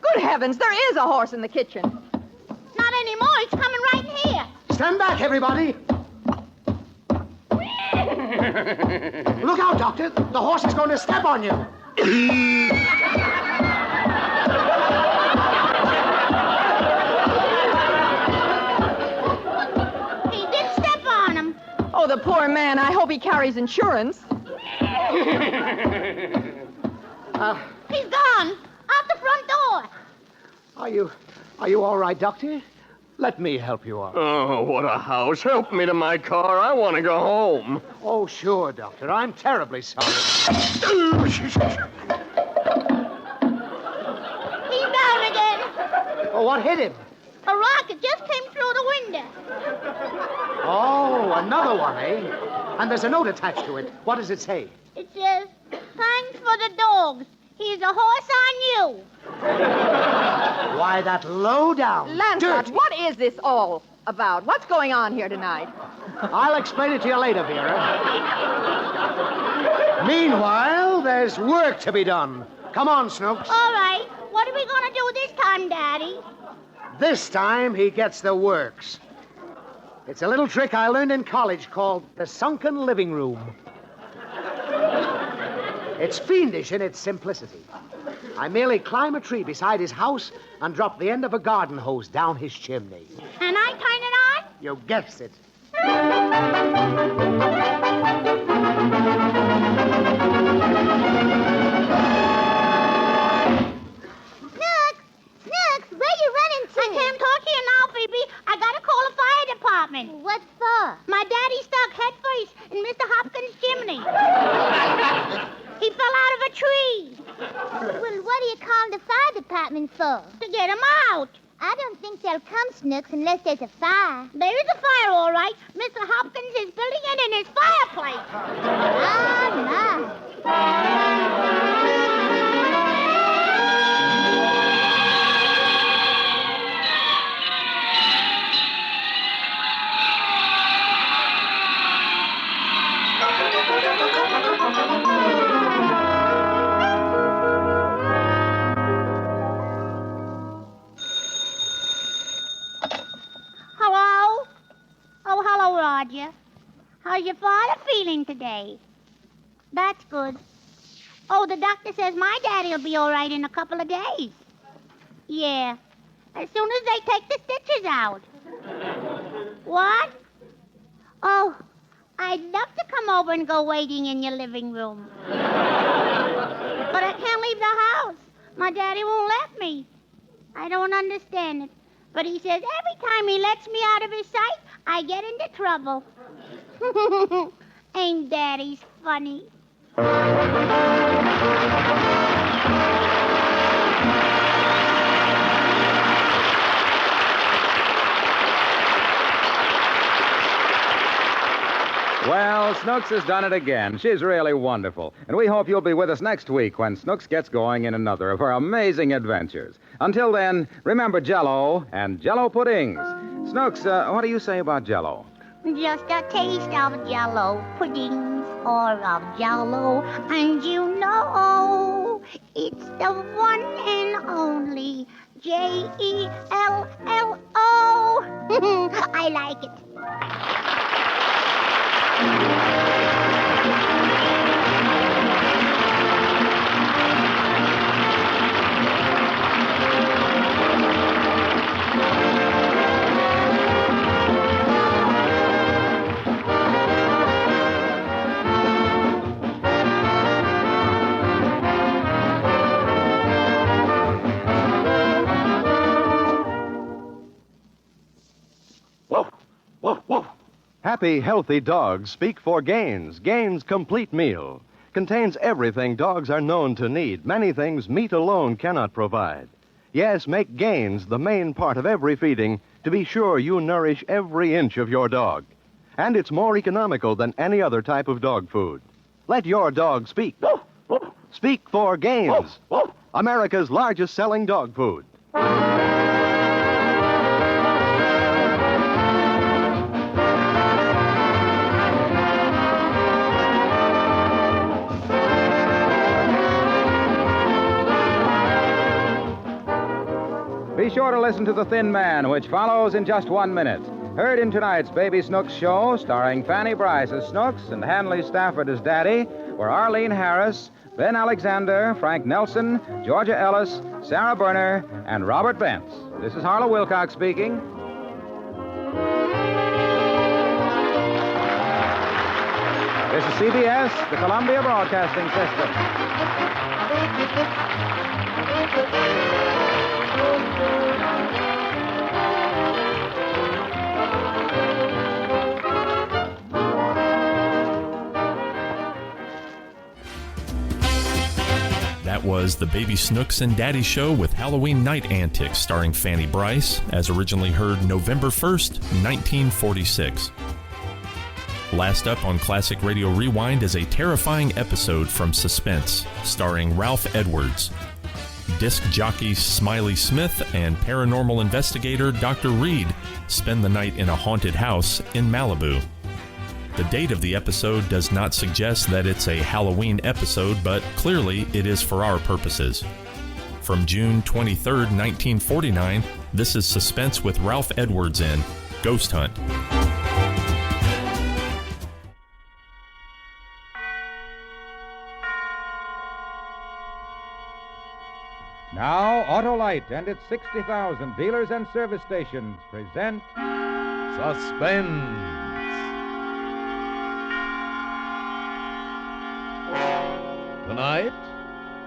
Good heavens, there is a horse in the kitchen. Not anymore. It's coming right in here. Stand back, everybody. Look out, Doctor. The horse is going to step on you. He did step on him. Oh, the poor man. I hope he carries insurance. He's gone. Out the front door. Are you all right, Doctor? Let me help you out. Oh, what a house. Help me to my car. I want to go home. Oh, sure, Doctor. I'm terribly sorry. He's down again. Oh, what hit him? A rocket just came through the window. Oh, another one, eh? And there's a note attached to it. What does it say? It says, thanks for the dogs. He's a horse on you. Why, that low-down, Lancelot, dirty... what is this all about? What's going on here tonight? I'll explain it to you later, Vera. Meanwhile, there's work to be done. Come on, Snooks. All right. What are we going to do this time, Daddy? This time, he gets the works. It's a little trick I learned in college called the sunken living room. It's fiendish in its simplicity. I merely climb a tree beside his house and drop the end of a garden hose down his chimney. And I turn it on? You guessed it. Snooks, where you running to? I can't talk to you now, Phoebe. I gotta call the fire department. What for? My daddy stuck head first in Mr. Hopkins' chimney. He fell out of a tree. Well, what do you call the fire department for? To get him out. I don't think they'll come, Snooks, unless there's a fire. There is a fire, all right. Mr. Hopkins is building it in his fireplace. Hello? Oh, hello, Roger. How's your father feeling today? That's good. Oh, the doctor says my daddy will be all right in a couple of days. Yeah, as soon as they take the stitches out. What? Oh, I'd love to come over and go waiting in your living room. But I can't leave the house. My daddy won't let me. I don't understand it. But he says every time he lets me out of his sight, I get into trouble. Ain't daddies funny? Well, Snooks has done it again. She's really wonderful. And we hope you'll be with us next week when Snooks gets going in another of her amazing adventures. Until then, remember Jell-O and Jell-O puddings. Snooks, what do you say about Jell-O? Just a taste of Jell-O puddings or of Jell-O, and you know it's the one and only Jell-O. I like it. Happy, healthy dogs speak for Gaines. Gaines Complete Meal contains everything dogs are known to need, many things meat alone cannot provide. Yes, make Gaines the main part of every feeding to be sure you nourish every inch of your dog. And it's more economical than any other type of dog food. Let your dog speak. Speak for Gaines, America's largest selling dog food. Be sure to listen to The Thin Man, which follows in just 1 minute. Heard in tonight's Baby Snooks show, starring Fanny Bryce as Snooks and Hanley Stafford as Daddy, were Arlene Harris, Ben Alexander, Frank Nelson, Georgia Ellis, Sarah Berner, and Robert Bentz. This is Harlow Wilcox speaking. This is CBS, the Columbia Broadcasting System. That was the Baby Snooks and Daddy Show with Halloween Night Antics starring Fanny Bryce, as originally heard November 1st, 1946. Last up on Classic Radio Rewind is a terrifying episode from Suspense starring Ralph Edwards. Disc jockey Smiley Smith and paranormal investigator Dr. Reed spend the night in a haunted house in Malibu. The date of the episode does not suggest that it's a Halloween episode, but clearly it is for our purposes. From June 23rd, 1949, this is Suspense with Ralph Edwards in Ghost Hunt. Now, Autolite and its 60,000 dealers and service stations present Suspense. Tonight,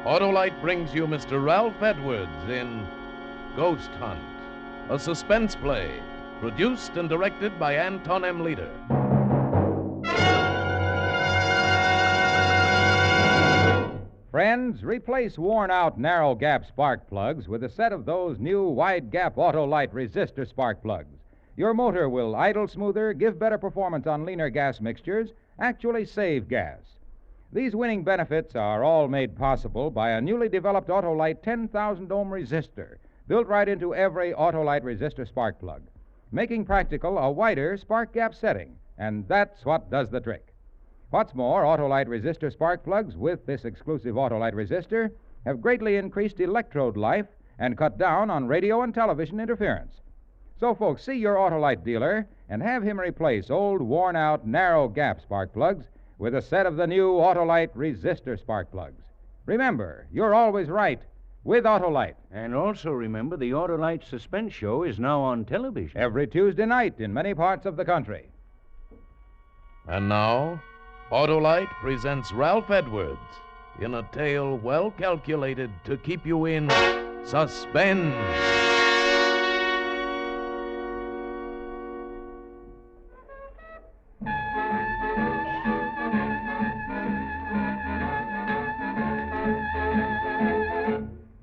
Autolite brings you Mr. Ralph Edwards in Ghost Hunt, a suspense play produced and directed by Anton M. Leader. Friends, replace worn-out narrow-gap spark plugs with a set of those new wide-gap Autolite resistor spark plugs. Your motor will idle smoother, give better performance on leaner gas mixtures, actually save gas. These winning benefits are all made possible by a newly developed Autolite 10,000-ohm resistor, built right into every Autolite resistor spark plug, making practical a wider spark gap setting, and that's what does the trick. What's more, Autolite resistor spark plugs with this exclusive Autolite resistor have greatly increased electrode life and cut down on radio and television interference. So, folks, see your Autolite dealer and have him replace old, worn-out, narrow-gap spark plugs with a set of the new Autolite resistor spark plugs. Remember, you're always right with Autolite. And also remember, the Autolite Suspense Show is now on television. Every Tuesday night in many parts of the country. And now, Autolite presents Ralph Edwards in a tale well calculated to keep you in suspense.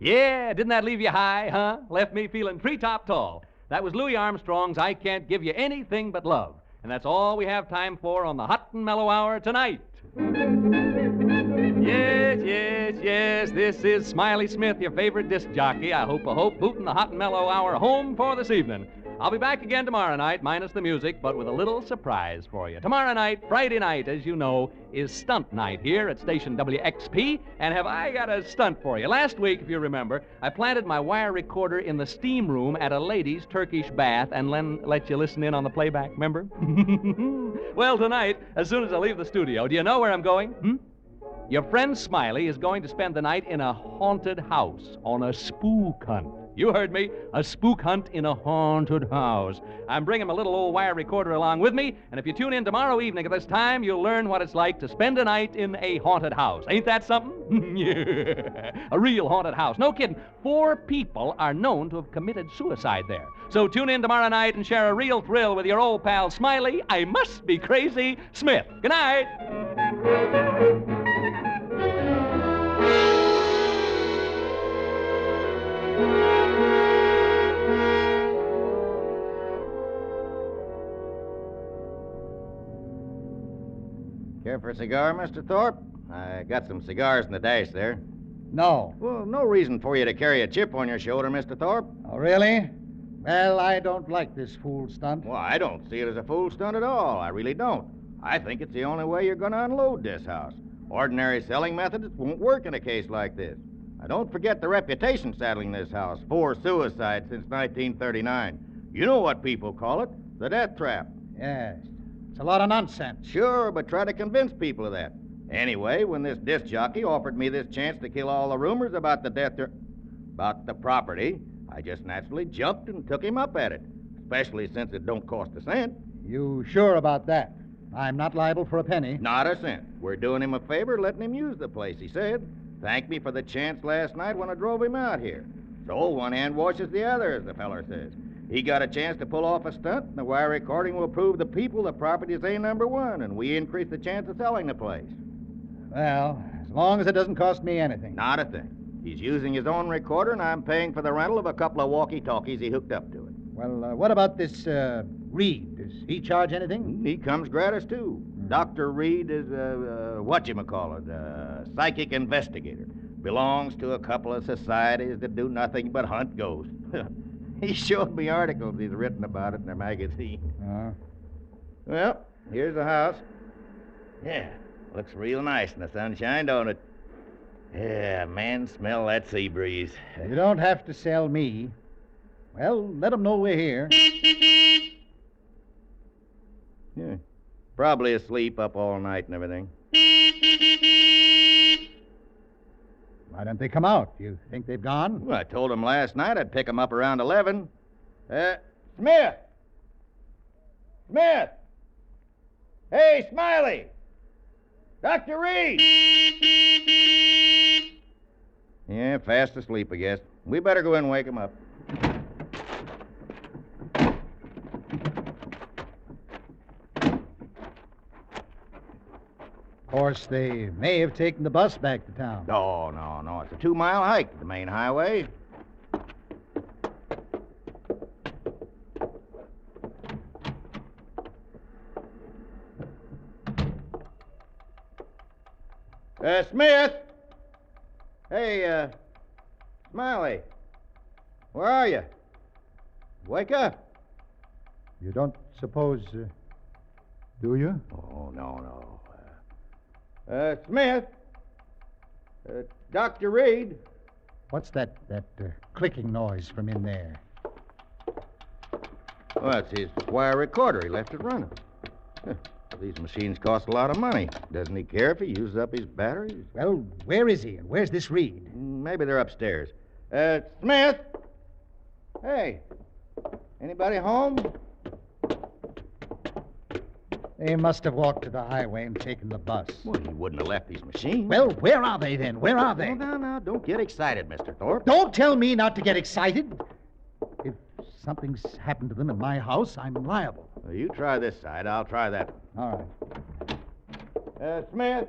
Yeah, didn't that leave you high, huh? Left me feeling treetop tall. That was Louis Armstrong's I Can't Give You Anything But Love. And that's all we have time for on the Hot and Mellow Hour tonight. Yes, this is Smiley Smith, your favorite disc jockey. I hope, booting the Hot and Mellow Hour home for this evening. I'll be back again tomorrow night, minus the music, but with a little surprise for you. Tomorrow night, Friday night, as you know, is stunt night here at station WXP, and have I got a stunt for you. Last week, if you remember, I planted my wire recorder in the steam room at a lady's Turkish bath and let you listen in on the playback, remember? Well, tonight, as soon as I leave the studio, do you know where I'm going? Your friend Smiley is going to spend the night in a haunted house on a spook hunt. You heard me, a spook hunt in a haunted house. I'm bringing my little old wire recorder along with me, and if you tune in tomorrow evening at this time, you'll learn what it's like to spend a night in a haunted house. Ain't that something? Yeah, a real haunted house. No kidding. 4 people are known to have committed suicide there. So tune in tomorrow night and share a real thrill with your old pal Smiley, I must be crazy, Smith. Good night. Care for a cigar, Mr. Thorpe? I got some cigars in the dash there. No. Well, no reason for you to carry a chip on your shoulder, Mr. Thorpe. Oh, really? Well, I don't like this fool stunt. Well, I don't see it as a fool stunt at all. I really don't. I think it's the only way you're going to unload this house. Ordinary selling methods won't work in a case like this. Now, don't forget the reputation saddling this house. 4 suicides since 1939. You know what people call it, the death trap. Yes. It's a lot of nonsense. Sure, but try to convince people of that. Anyway, when this disc jockey offered me this chance to kill all the rumors about about the property, I just naturally jumped and took him up at it, especially since it don't cost a cent. You sure about that? I'm not liable for a penny. Not a cent. We're doing him a favor letting him use the place, he said. Thanked me for the chance last night when I drove him out here. So one hand washes the other, as the feller says. He got a chance to pull off a stunt, and the wire recording will prove the people the property is A1, and we increase the chance of selling the place. Well, as long as it doesn't cost me anything. Not a thing. He's using his own recorder, and I'm paying for the rental of a couple of walkie-talkies he hooked up to it. Well, what about this, Reed? Does he charge anything? He comes gratis, too. Dr. Reed is, psychic investigator. Belongs to a couple of societies that do nothing but hunt ghosts. He showed me articles he's written about it in their magazine. Well, here's the house. Yeah, looks real nice in the sunshine, don't it? Yeah, man, smell that sea breeze. You don't have to sell me. Well, let them know we're here. Yeah, probably asleep up all night and everything. Why don't they come out? You think they've gone? Well, I told them last night I'd pick them up around 11. Smith! Smith! Hey, Smiley! Dr. Reed! Yeah, fast asleep, I guess. We better go in and wake him up. Of course, they may have taken the bus back to town. Oh, no. It's a 2-mile hike to the main highway. Smith! Hey, Smiley. Where are you? Wake up. You don't suppose, do you? Oh, no. Smith. Dr. Reed. What's that clicking noise from in there? Well, it's his wire recorder. He left it running. These machines cost a lot of money. Doesn't he care if he uses up his batteries? Well, where is he, and where's this Reed? Maybe they're upstairs. Smith! Hey, anybody home? They must have walked to the highway and taken the bus. Well, he wouldn't have left these machines. Well, where are they, then? Where are they? No, don't get excited, Mr. Thorpe. Don't tell me not to get excited. If something's happened to them in my house, I'm liable. Well, you try this side. I'll try that one. All right. Smith.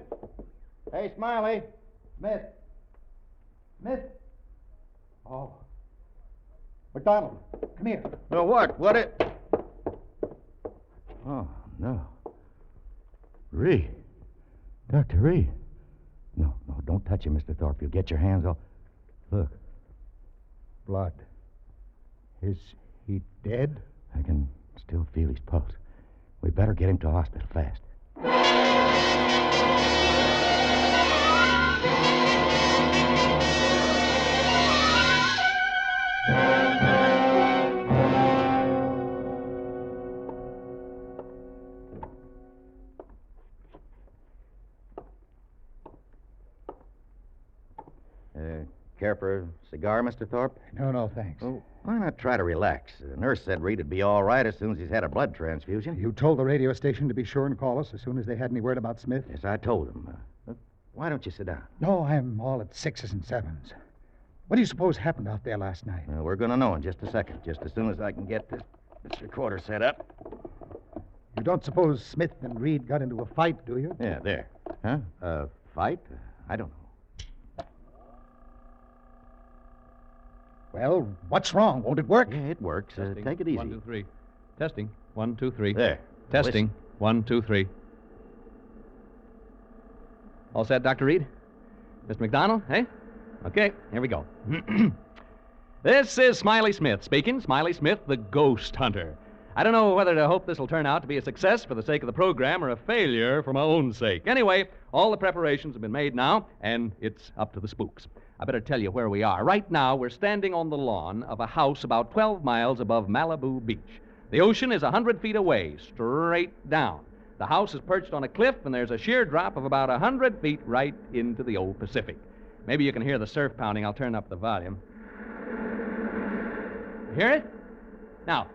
Hey, Smiley. Smith. Oh. McDonald, come here. Well, what? Oh, No. Reed. Dr. Reed. No, don't touch him, Mr. Thorpe. You'll get your hands off. Look. Blood. Is he dead? I can still feel his pulse. We better get him to hospital fast. Care for a cigar, Mr. Thorpe? No, thanks. Oh, why not try to relax? The nurse said Reed would be all right as soon as he's had a blood transfusion. You told the radio station to be sure and call us as soon as they had any word about Smith? Yes, I told him. Why don't you sit down? No, I'm all at 6s and 7s. What do you suppose happened out there last night? We're going to know in just a second, just as soon as I can get this recorder set up. You don't suppose Smith and Reed got into a fight, do you? Yeah, there. Huh? A fight? I don't know. Well, what's wrong? Won't it work? Yeah, it works. Testing. Take it easy. 1, 2, 3. Testing. 1, 2, 3. There. Testing. Listen. 1, 2, 3. All set, Dr. Reed? Mr. McDonald, eh? Okay, here we go. This is Smiley Smith speaking. Smiley Smith, the ghost hunter. I don't know whether to hope this will turn out to be a success for the sake of the program or a failure for my own sake. Anyway, all the preparations have been made now, and it's up to the spooks. I better tell you where we are. Right now, we're standing on the lawn of a house about 12 miles above Malibu Beach. The ocean is 100 feet away, straight down. The house is perched on a cliff, and there's a sheer drop of about 100 feet right into the old Pacific. Maybe you can hear the surf pounding. I'll turn up the volume. You hear it? Now,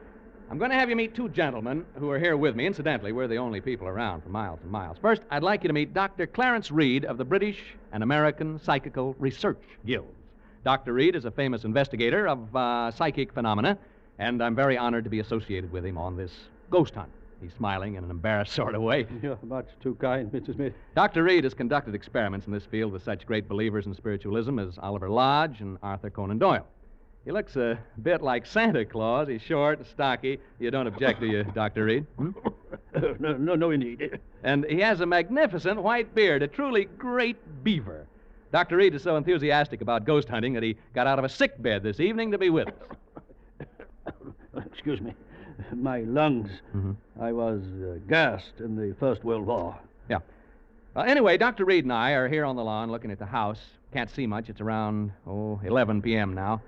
I'm going to have you meet two gentlemen who are here with me. Incidentally, we're the only people around for miles and miles. First, I'd like you to meet Dr. Clarence Reed of the British and American Psychical Research Guilds. Dr. Reed is a famous investigator of psychic phenomena, and I'm very honored to be associated with him on this ghost hunt. He's smiling in an embarrassed sort of way. You're much too kind, Mr. Smith. Dr. Reed has conducted experiments in this field with such great believers in spiritualism as Oliver Lodge and Arthur Conan Doyle. He looks a bit like Santa Claus. He's short and stocky. You don't object, do you, Dr. Reed? No, indeed. And he has a magnificent white beard, a truly great beaver. Dr. Reed is so enthusiastic about ghost hunting that he got out of a sick bed this evening to be with us. Excuse me. My lungs. Mm-hmm. I was gassed in the First World War. Yeah. Anyway, Dr. Reed and I are here on the lawn looking at the house. Can't see much. It's around, 11 p.m. now.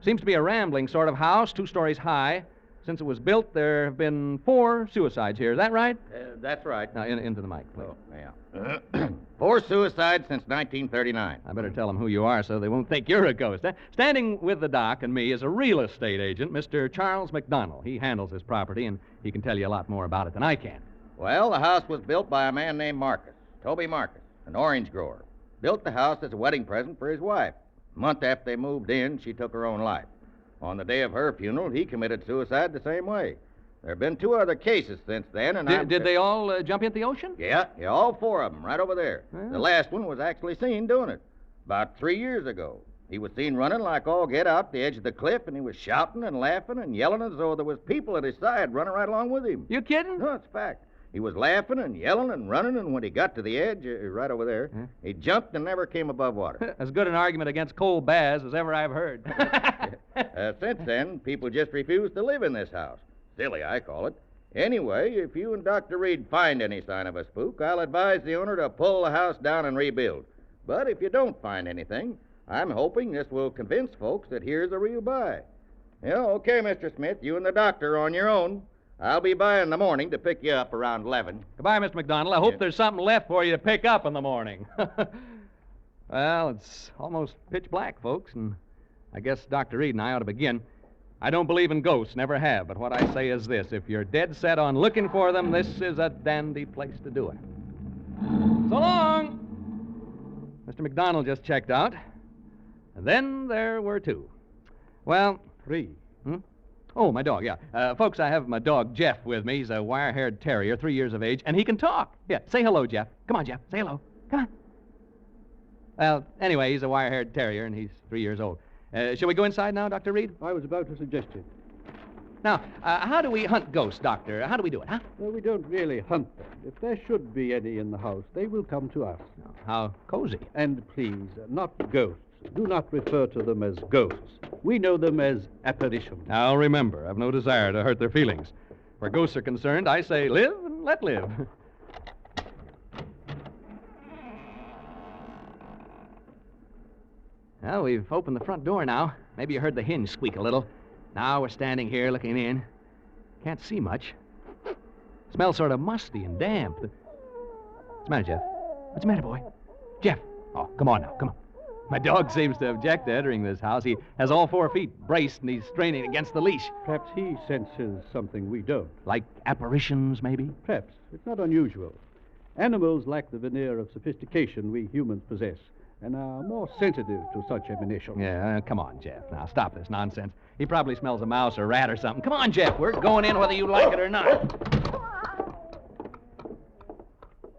Seems to be a rambling sort of house, 2 stories high. Since it was built, there have been 4 suicides here. Is that right? That's right. Now, into the mic, please. Oh, yeah. 4 suicides since 1939. I better tell them who you are so they won't think you're a ghost. Standing with the doc and me is a real estate agent, Mr. Charles McDonald. He handles this property, and he can tell you a lot more about it than I can. Well, the house was built by a man named Marcus, Toby Marcus, an orange grower. Built the house as a wedding present for his wife. A month after they moved in, she took her own life. On the day of her funeral, he committed suicide the same way. There have been 2 other cases since then, and Did they all jump into the ocean? Yeah, all 4 of them, right over there. Yeah. The last one was actually seen doing it. About 3 years ago. He was seen running like all get out the edge of the cliff, and he was shouting and laughing and yelling as though there was people at his side running right along with him. You kidding? No, it's a fact. He was laughing and yelling and running, and when he got to the edge, right over there, he jumped and never came above water. As good an argument against cold baths as ever I've heard. Since then, people just refuse to live in this house. Silly, I call it. Anyway, if you and Dr. Reed find any sign of a spook, I'll advise the owner to pull the house down and rebuild. But if you don't find anything, I'm hoping this will convince folks that here's a real buy. Yeah, okay, Mr. Smith, you and the doctor are on your own. I'll be by in the morning to pick you up around 11. Goodbye, Mr. McDonald. I hope there's something left for you to pick up in the morning. Well, it's almost pitch black, folks, and I guess Dr. Reed and I ought to begin. I don't believe in ghosts, never have, but what I say is this. If you're dead set on looking for them, this is a dandy place to do it. So long! Mr. McDonald just checked out. And then there were 2. Well... 3. Oh, my dog, yeah. Folks, I have my dog, Jeff, with me. He's a wire-haired terrier, 3 years of age, and he can talk. Yeah, say hello, Jeff. Come on, Jeff, say hello. Come on. Well, anyway, he's a wire-haired terrier, and he's 3 years old. Shall we go inside now, Dr. Reed? I was about to suggest it. Now, how do we hunt ghosts, Doctor? How do we do it, huh? Well, we don't really hunt them. If there should be any in the house, they will come to us. How cozy. And please, not ghosts. Do not refer to them as ghosts. We know them as apparitions. Now, remember, I've no desire to hurt their feelings. Where ghosts are concerned, I say live and let live. Well, we've opened the front door now. Maybe you heard the hinge squeak a little. Now we're standing here looking in. Can't see much. Smells sort of musty and damp. What's the matter, Jeff? What's the matter, boy? Jeff! Oh, come on now, come on. My dog seems to object to entering this house. He has all 4 feet braced, and he's straining against the leash. Perhaps he senses something we don't. Like apparitions, maybe? Perhaps. It's not unusual. Animals lack the veneer of sophistication we humans possess, and are more sensitive to such emanations. Yeah, come on, Jeff. Now, stop this nonsense. He probably smells a mouse or rat or something. Come on, Jeff. We're going in whether you like it or not.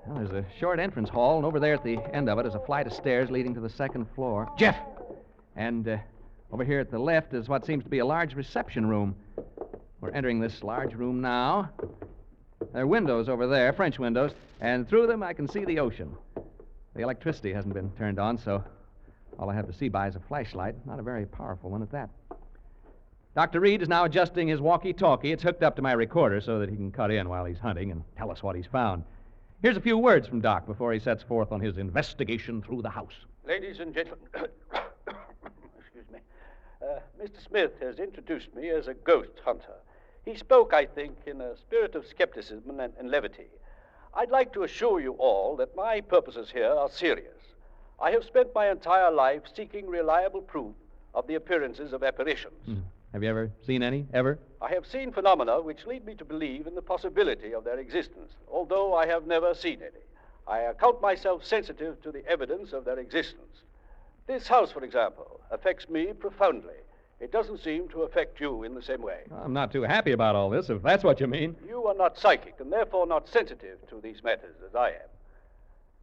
Well, there's a short entrance hall, and over there at the end of it is a flight of stairs leading to the 2nd floor. Jeff! And over here at the left is what seems to be a large reception room. We're entering this large room now. There are windows over there, French windows, and through them I can see the ocean. The electricity hasn't been turned on, so all I have to see by is a flashlight. Not a very powerful one at that. Dr. Reed is now adjusting his walkie-talkie. It's hooked up to my recorder so that he can cut in while he's hunting and tell us what he's found. Here's a few words from Doc before he sets forth on his investigation through the house. Ladies and gentlemen, excuse me. Mr. Smith has introduced me as a ghost hunter. He spoke, I think, in a spirit of skepticism and levity. I'd like to assure you all that my purposes here are serious. I have spent my entire life seeking reliable proof of the appearances of apparitions. Have you ever seen any? Ever? I have seen phenomena which lead me to believe in the possibility of their existence, although I have never seen any. I account myself sensitive to the evidence of their existence. This house, for example, affects me profoundly. It doesn't seem to affect you in the same way. I'm not too happy about all this, if that's what you mean. You are not psychic, and therefore not sensitive to these matters as I am.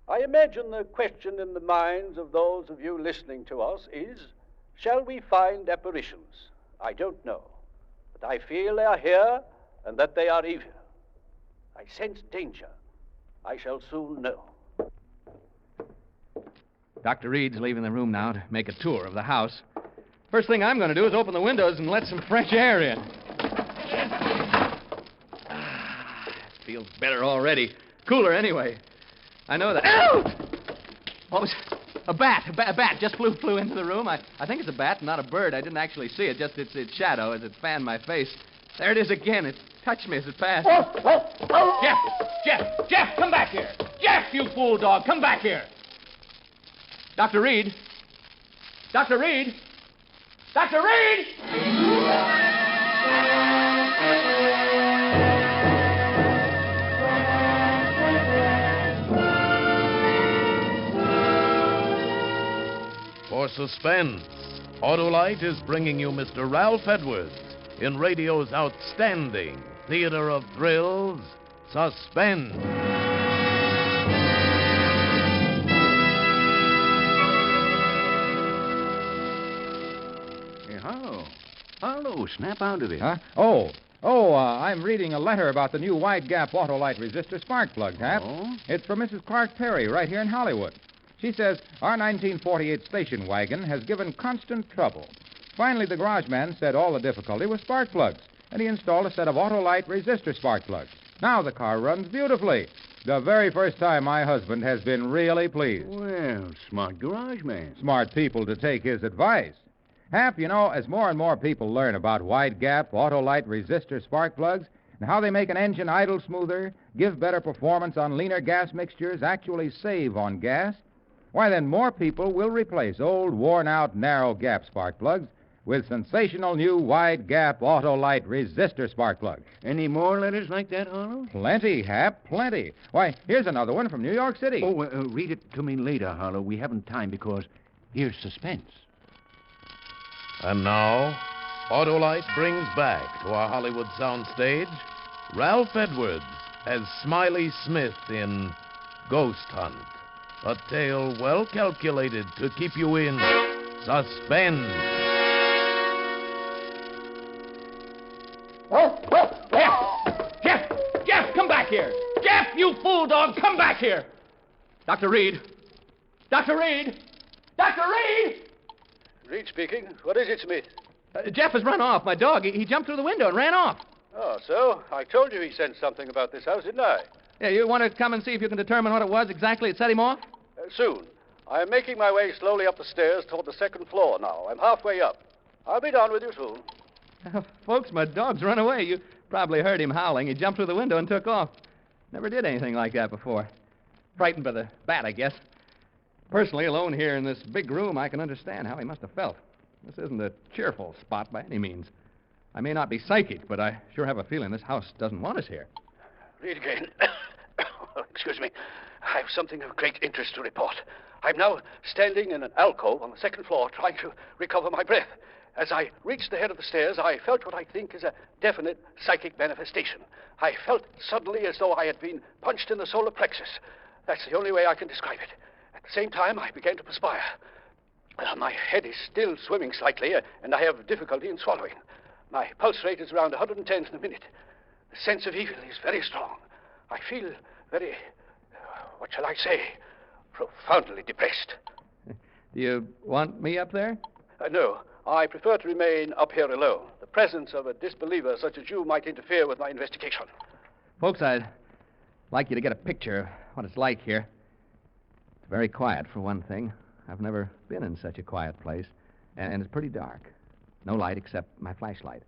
I imagine the question in the minds of those of you listening to us is, shall we find apparitions? I don't know, but I feel they are here and that they are evil. I sense danger. I shall soon know. Dr. Reed's leaving the room now to make a tour of the house. First thing I'm going to do is open the windows and let some fresh air in. Feels better already. Cooler anyway. I know that. Ow! What was it? A bat just flew into the room. I think it's a bat, not a bird. I didn't actually see it, just its shadow as it fanned my face. There it is again. It touched me as it passed. Jeff, come back here. Jeff, you fool dog, come back here. Dr. Reed. Dr. Reed. Dr. Reed! For Suspense, Autolite is bringing you Mr. Ralph Edwards in radio's outstanding theater of thrills, Suspense. Hello, snap out of it. Huh? I'm reading a letter about the new wide gap Autolite resistor spark plug, Hap. Oh? It's from Mrs. Clark Perry right here in Hollywood. She says our 1948 station wagon has given constant trouble. Finally, the garage man said all the difficulty was spark plugs, and he installed a set of Autolite resistor spark plugs. Now the car runs beautifully. The very first time my husband has been really pleased. Well, smart garage man. Smart people to take his advice. Hap, you know, as more and more people learn about wide gap Autolite resistor spark plugs and how they make an engine idle smoother, give better performance on leaner gas mixtures, actually save on gas, why then more people will replace old, worn-out, narrow gap spark plugs with sensational new wide gap Autolite resistor spark plugs. Any more letters like that, Harlow? Plenty, Hap, plenty. Why, here's another one from New York City. Read it to me later, Harlow. We haven't time because here's Suspense. And now, Autolite brings back to our Hollywood soundstage Ralph Edwards as Smiley Smith in Ghost Hunt, a tale well calculated to keep you in suspense. back here! Jeff, you fool dog, come back here! Dr. Reed! Dr. Reed! Dr. Reed! Reed speaking. What is it, Smith? Jeff has run off. My dog, he jumped through the window and ran off. Oh, so? I told you he sensed something about this house, didn't I? Yeah, you want to come and see if you can determine what it was exactly that set him off? Soon. I am making my way slowly up the stairs toward the second floor now. I'm halfway up. I'll be down with you soon. Folks, my dog's run away. You probably heard him howling. He jumped through the window and took off. Never did anything like that before. Frightened by the bat, I guess. Personally, alone here in this big room, I can understand how he must have felt. This isn't a cheerful spot by any means. I may not be psychic, but I sure have a feeling this house doesn't want us here. Read again. Excuse me. I have something of great interest to report. I'm now standing in an alcove on the second floor trying to recover my breath. As I reached the head of the stairs, I felt what I think is a definite psychic manifestation. I felt suddenly as though I had been punched in the solar plexus. That's the only way I can describe it. At the same time, I began to perspire. My head is still swimming slightly, and I have difficulty in swallowing. My pulse rate is around 110 in a minute. The sense of evil is very strong. I feel very, what shall I say, profoundly depressed. Do you want me up there? No, I prefer to remain up here alone. The presence of a disbeliever such as you might interfere with my investigation. Folks, I'd like you to get a picture of what it's like here. It's very quiet, for one thing. I've never been in such a quiet place, and it's pretty dark. No light except my flashlight.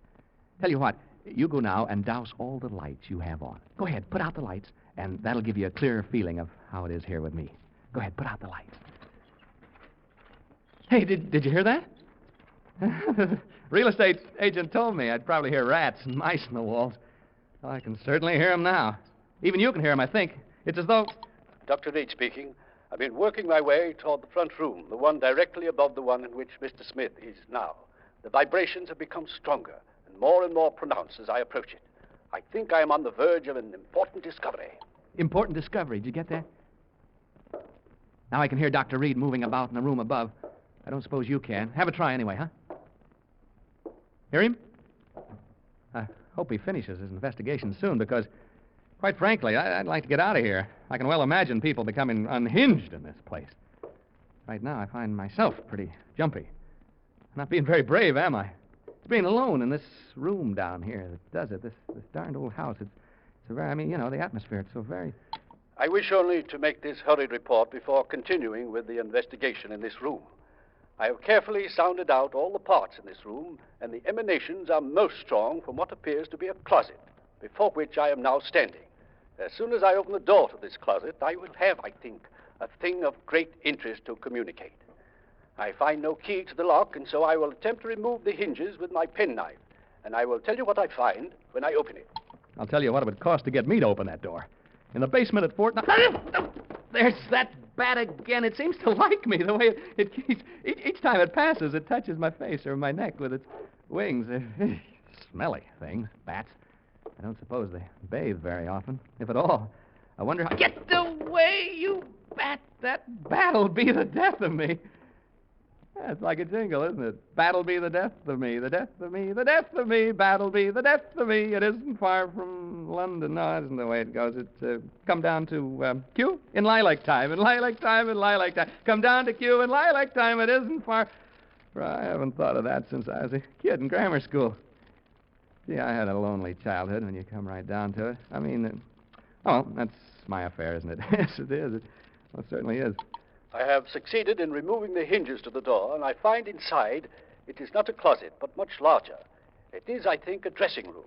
Tell you what, you go now and douse all the lights you have on. Go ahead, put out the lights, and that'll give you a clearer feeling of how it is here with me. Go ahead, put out the lights. Hey, did you hear that? Real estate agent told me I'd probably hear rats and mice in the walls. Well, I can certainly hear them now. Even you can hear them, I think. It's as though... Dr. Reed speaking. I've been working my way toward the front room, the one directly above the one in which Mr. Smith is now. The vibrations have become stronger and more pronounced as I approach it. I think I am on the verge of an important discovery. Important discovery. Did you get that? Now I can hear Dr. Reed moving about in the room above. I don't suppose you can. Have a try anyway, huh? Hear him? I hope he finishes his investigation soon, because, quite frankly, I'd like to get out of here. I can well imagine people becoming unhinged in this place. Right now, I find myself pretty jumpy. I'm not being very brave, am I? It's being alone in this room down here that does it. This darned old house. It's a very, the atmosphere. It's so very... I wish only to make this hurried report before continuing with the investigation in this room. I have carefully sounded out all the parts in this room, and the emanations are most strong from what appears to be a closet, before which I am now standing. As soon as I open the door to this closet, I will have, I think, a thing of great interest to communicate. I find no key to the lock, and so I will attempt to remove the hinges with my penknife, and I will tell you what I find when I open it. I'll tell you what it would cost to get me to open that door. In the basement at Fort... There's that bat again. It seems to like me, the way each time it passes, it touches my face or my neck with its wings. They're smelly things, bats. I don't suppose they bathe very often, if at all. I wonder how... Get away, you bat! That bat'll be the death of me. Yeah, it's like a jingle, isn't it? Bat'll be the death of me, the death of me, the death of me, bat'll be the death of me. It isn't far from London. No, that isn't the way it goes. It's come down to Q in lilac time, in lilac time, in lilac time. Come down to Q in lilac time. It isn't far. I haven't thought of that since I was a kid in grammar school. See, I had a lonely childhood when you come right down to it. I mean, that's my affair, isn't it? Yes, it is. It certainly is. I have succeeded in removing the hinges to the door, and I find inside it is not a closet, but much larger. It is, I think, a dressing room.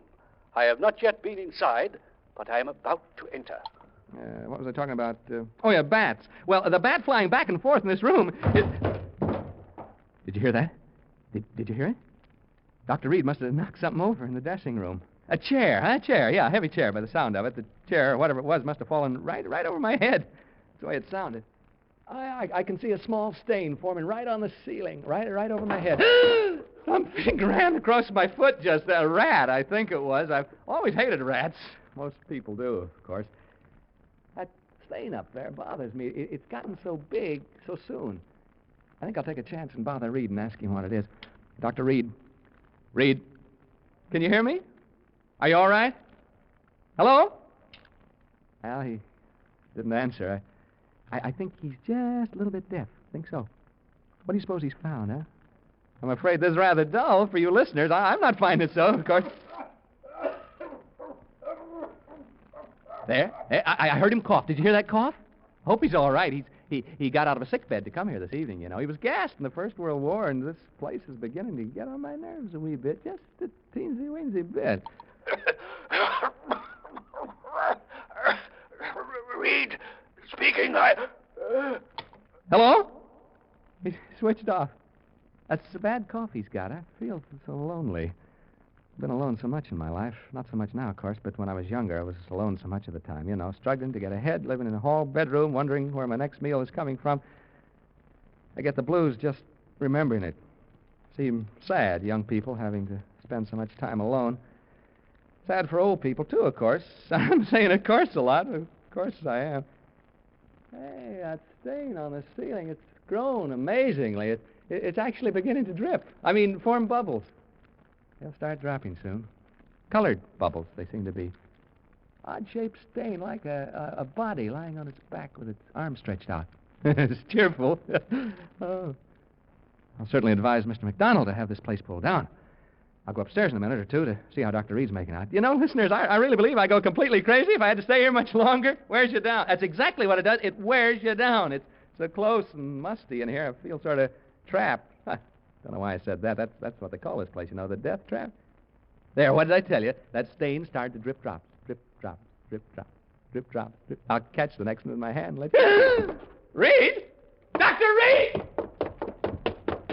I have not yet been inside, but I am about to enter. What was I talking about? Bats. Well, the bat flying back and forth in this room... Did you hear that? Did you hear it? Dr. Reed must have knocked something over in the dressing room. A chair, huh? A chair, yeah, a heavy chair by the sound of it. The chair, or whatever it was, must have fallen right over my head. That's the way it sounded. I can see a small stain forming right on the ceiling, right over my head. Something ran across my foot just then. A rat, I think it was. I've always hated rats. Most people do, of course. That stain up there bothers me. It's gotten so big so soon. I think I'll take a chance and bother Reed and ask him what it is. Dr. Reed. Reed, can you hear me? Are you all right? Hello? Well, he didn't answer. I think he's just a little bit deaf. Think so. What do you suppose he's found, huh? I'm afraid this is rather dull for you listeners. I'm not finding it so, of course. There. I heard him cough. Did you hear that cough? Hope he's all right. He got out of a sick bed to come here this evening, you know. He was gassed in the First World War, and this place is beginning to get on my nerves a wee bit. Just a teensy-weensy bit. Reed, speaking. Hello? He switched off. That's a bad cough he's got. I feel so lonely. I've been alone so much in my life. Not so much now, of course, but when I was younger, I was alone so much of the time, you know, struggling to get ahead, living in a hall bedroom, wondering where my next meal is coming from. I get the blues just remembering it. Seem sad, young people having to spend so much time alone. Sad for old people, too, of course. I'm saying of course a lot. Of course I am. Hey, that stain on the ceiling, it's grown amazingly. It's actually beginning to drip. I mean, form bubbles. They'll start dropping soon. Colored bubbles, they seem to be. Odd-shaped stain, like a body lying on its back with its arms stretched out. It's cheerful. Oh. I'll certainly advise Mr. McDonald to have this place pulled down. I'll go upstairs in a minute or two to see how Dr. Reed's making out. You know, listeners, I really believe I go completely crazy if I had to stay here much longer. Wears you down. That's exactly what it does. It wears you down. It's so close and musty in here. I feel sort of trapped. Don't know why I said that. That's what they call this place, you know, the death trap. There, what did I tell you? That stain started to drip drops. Drip drops, drip drops, drip drops. Drip. I'll catch the next one in my hand. Reed! Dr. Reed!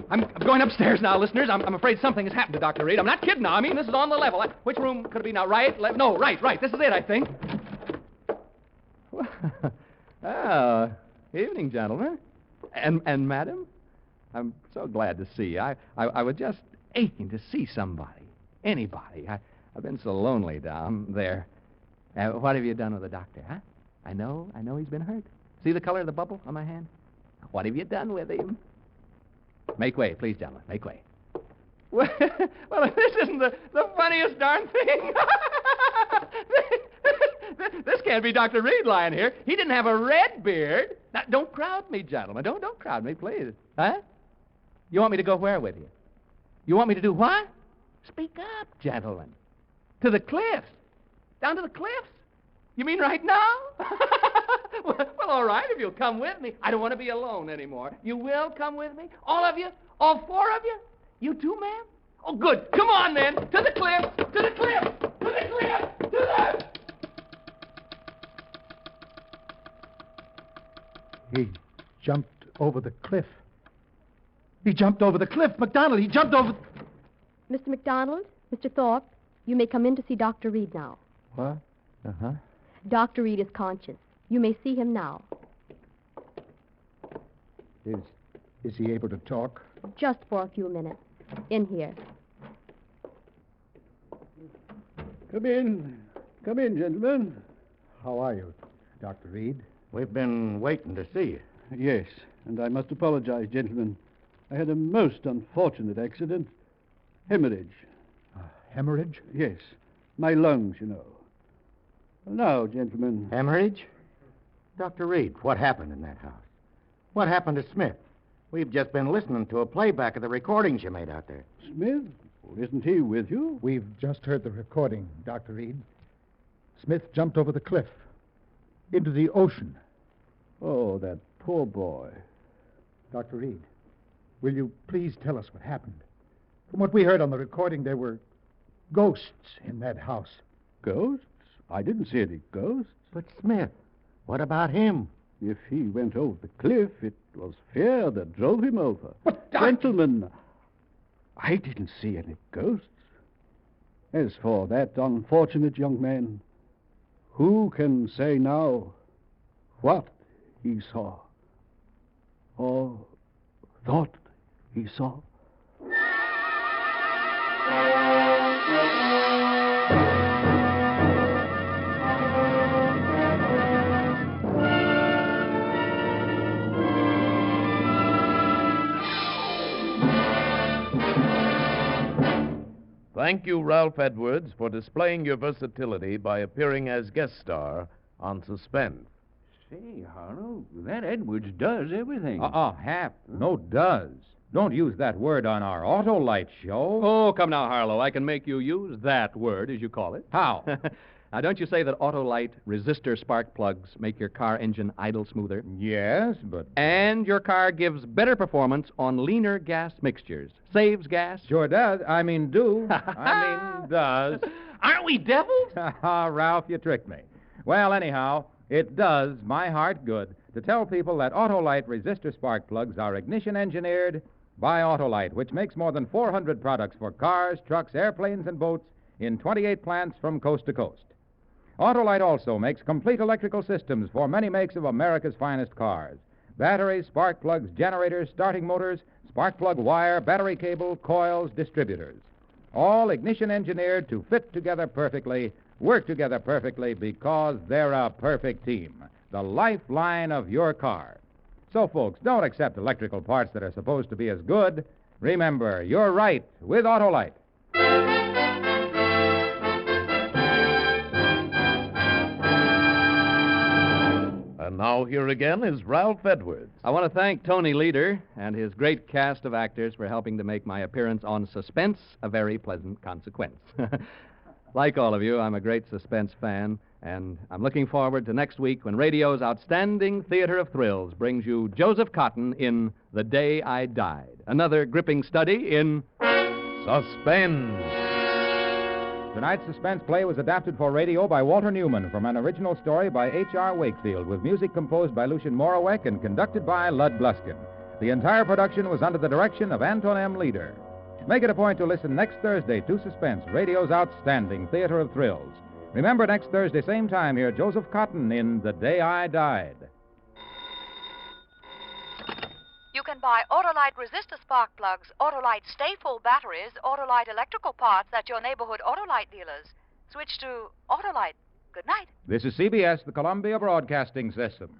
I'm going upstairs now, listeners. I'm afraid something has happened to Dr. Reed. I'm not kidding now. I mean, this is on the level. Which room could it be now? Right? Left? No, right. This is it, I think. Oh, evening, gentlemen. And madam? I'm so glad to see you. I was just aching to see somebody. Anybody. I've been so lonely down there. What have you done with the doctor, huh? I know he's been hurt. See the color of the bubble on my hand? What have you done with him? Make way, please, gentlemen. Make way. Well, this isn't the funniest darn thing. This can't be Dr. Reed lying here. He didn't have a red beard. Now, don't crowd me, gentlemen. Don't crowd me, please. Huh? You want me to go where with you? You want me to do what? Speak up, gentlemen. To the cliffs. Down to the cliffs? You mean right now? Well, all right, if you'll come with me. I don't want to be alone anymore. You will come with me? All of you? All four of you? You too, ma'am? Oh, good. Come on, then. To the cliffs. To the cliffs. To the cliffs. To the... He jumped over the cliff. He jumped over the cliff. McDonald, he jumped over... Mr. McDonald, Mr. Thorpe, you may come in to see Dr. Reed now. What? Uh-huh. Dr. Reed is conscious. You may see him now. Is he able to talk? Just for a few minutes. In here. Come in. Come in, gentlemen. How are you, Dr. Reed? We've been waiting to see you. Yes, and I must apologize, gentlemen. I had a most unfortunate accident. Hemorrhage. Hemorrhage? Yes. My lungs, you know. Now, gentlemen. Hemorrhage? Dr. Reed, what happened in that house? What happened to Smith? We've just been listening to a playback of the recordings you made out there. Smith? Well, isn't he with you? We've just heard the recording, Dr. Reed. Smith jumped over the cliff. Into the ocean. Oh, that poor boy. Dr. Reed, will you please tell us what happened? From what we heard on the recording, there were ghosts in that house. Ghosts? I didn't see any ghosts. But Smith, what about him? If he went over the cliff, it was fear that drove him over. But, gentlemen, I didn't see any ghosts. As for that unfortunate young man, who can say now what he saw or thought he saw? Thank you, Ralph Edwards, for displaying your versatility by appearing as guest star on Suspense. Say, Harlow, that Edwards does everything. Hap. No does. Don't use that word on our Autolite show. Oh, come now, Harlow. I can make you use that word, as you call it. How? Now, don't you say that Autolite resistor spark plugs make your car engine idle smoother? Yes, but... And your car gives better performance on leaner gas mixtures. Saves gas. Sure does. Does. Aren't we devils? Ralph, you tricked me. Well, anyhow, it does my heart good to tell people that Autolite resistor spark plugs are ignition engineered by Autolite, which makes more than 400 products for cars, trucks, airplanes, and boats in 28 plants from coast to coast. Autolite also makes complete electrical systems for many makes of America's finest cars. Batteries, spark plugs, generators, starting motors, spark plug wire, battery cable, coils, distributors. All ignition engineered to fit together perfectly, work together perfectly because they're a perfect team. The lifeline of your car. So, folks, don't accept electrical parts that are supposed to be as good. Remember, you're right with Autolite. And now here again is Ralph Edwards. I want to thank Tony Leader and his great cast of actors for helping to make my appearance on Suspense a very pleasant consequence. Like all of you, I'm a great Suspense fan, and I'm looking forward to next week when radio's outstanding theater of thrills brings you Joseph Cotton in The Day I Died, another gripping study in Suspense. Tonight's Suspense play was adapted for radio by Walter Newman from an original story by H.R. Wakefield with music composed by Lucien Morawek and conducted by Lud Bluskin. The entire production was under the direction of Anton M. Leader. Make it a point to listen next Thursday to Suspense, radio's outstanding theater of thrills. Remember, next Thursday, same time, hear Joseph Cotton in The Day I Died. You can buy Autolite resistor spark plugs, Autolite stay-full batteries, Autolite electrical parts at your neighborhood Autolite dealers. Switch to Autolite. Good night. This is CBS, the Columbia Broadcasting System.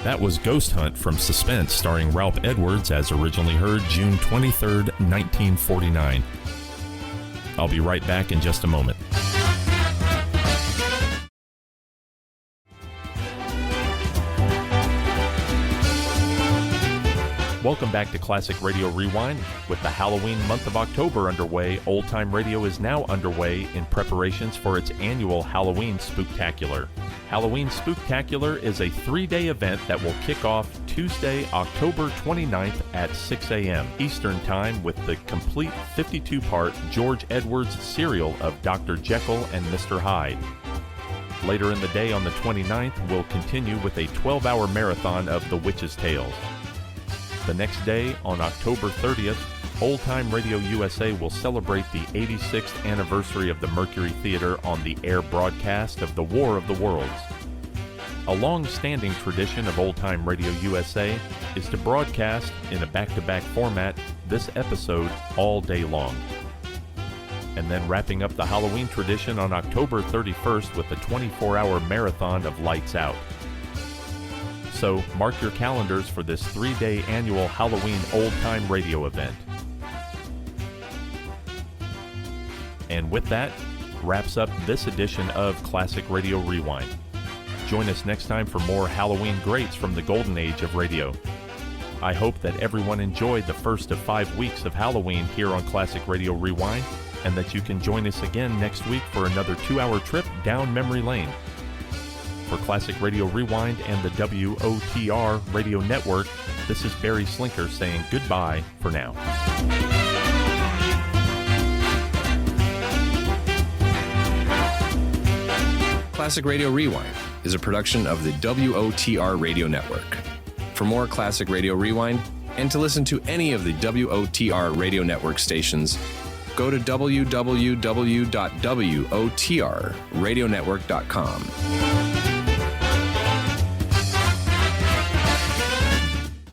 That was Ghost Hunt from Suspense, starring Ralph Edwards, as originally heard June 23rd, 1949. I'll be right back in just a moment. Welcome back to Classic Radio Rewind. With the Halloween month of October underway, Old Time Radio is now underway in preparations for its annual Halloween Spooktacular. Halloween Spooktacular is a 3-day event that will kick off Tuesday, October 29th at 6 a.m. Eastern Time with the complete 52-part George Edwards serial of Dr. Jekyll and Mr. Hyde. Later in the day on the 29th, we'll continue with a 12-hour marathon of The Witch's Tales. The next day, on October 30th, Old Time Radio USA will celebrate the 86th anniversary of the Mercury Theater on the air broadcast of The War of the Worlds. A long-standing tradition of Old Time Radio USA is to broadcast in a back-to-back format this episode all day long. And then wrapping up the Halloween tradition on October 31st with a 24-hour marathon of Lights Out. So mark your calendars for this 3-day annual Halloween Old Time Radio event. And with that, wraps up this edition of Classic Radio Rewind. Join us next time for more Halloween greats from the golden age of radio. I hope that everyone enjoyed the first of 5 weeks of Halloween here on Classic Radio Rewind, and that you can join us again next week for another 2-hour trip down memory lane. For Classic Radio Rewind and the WOTR Radio Network, this is Barry Slinker saying goodbye for now. Classic Radio Rewind is a production of the WOTR Radio Network. For more Classic Radio Rewind, and to listen to any of the WOTR Radio Network stations, go to www.wotrradionetwork.com.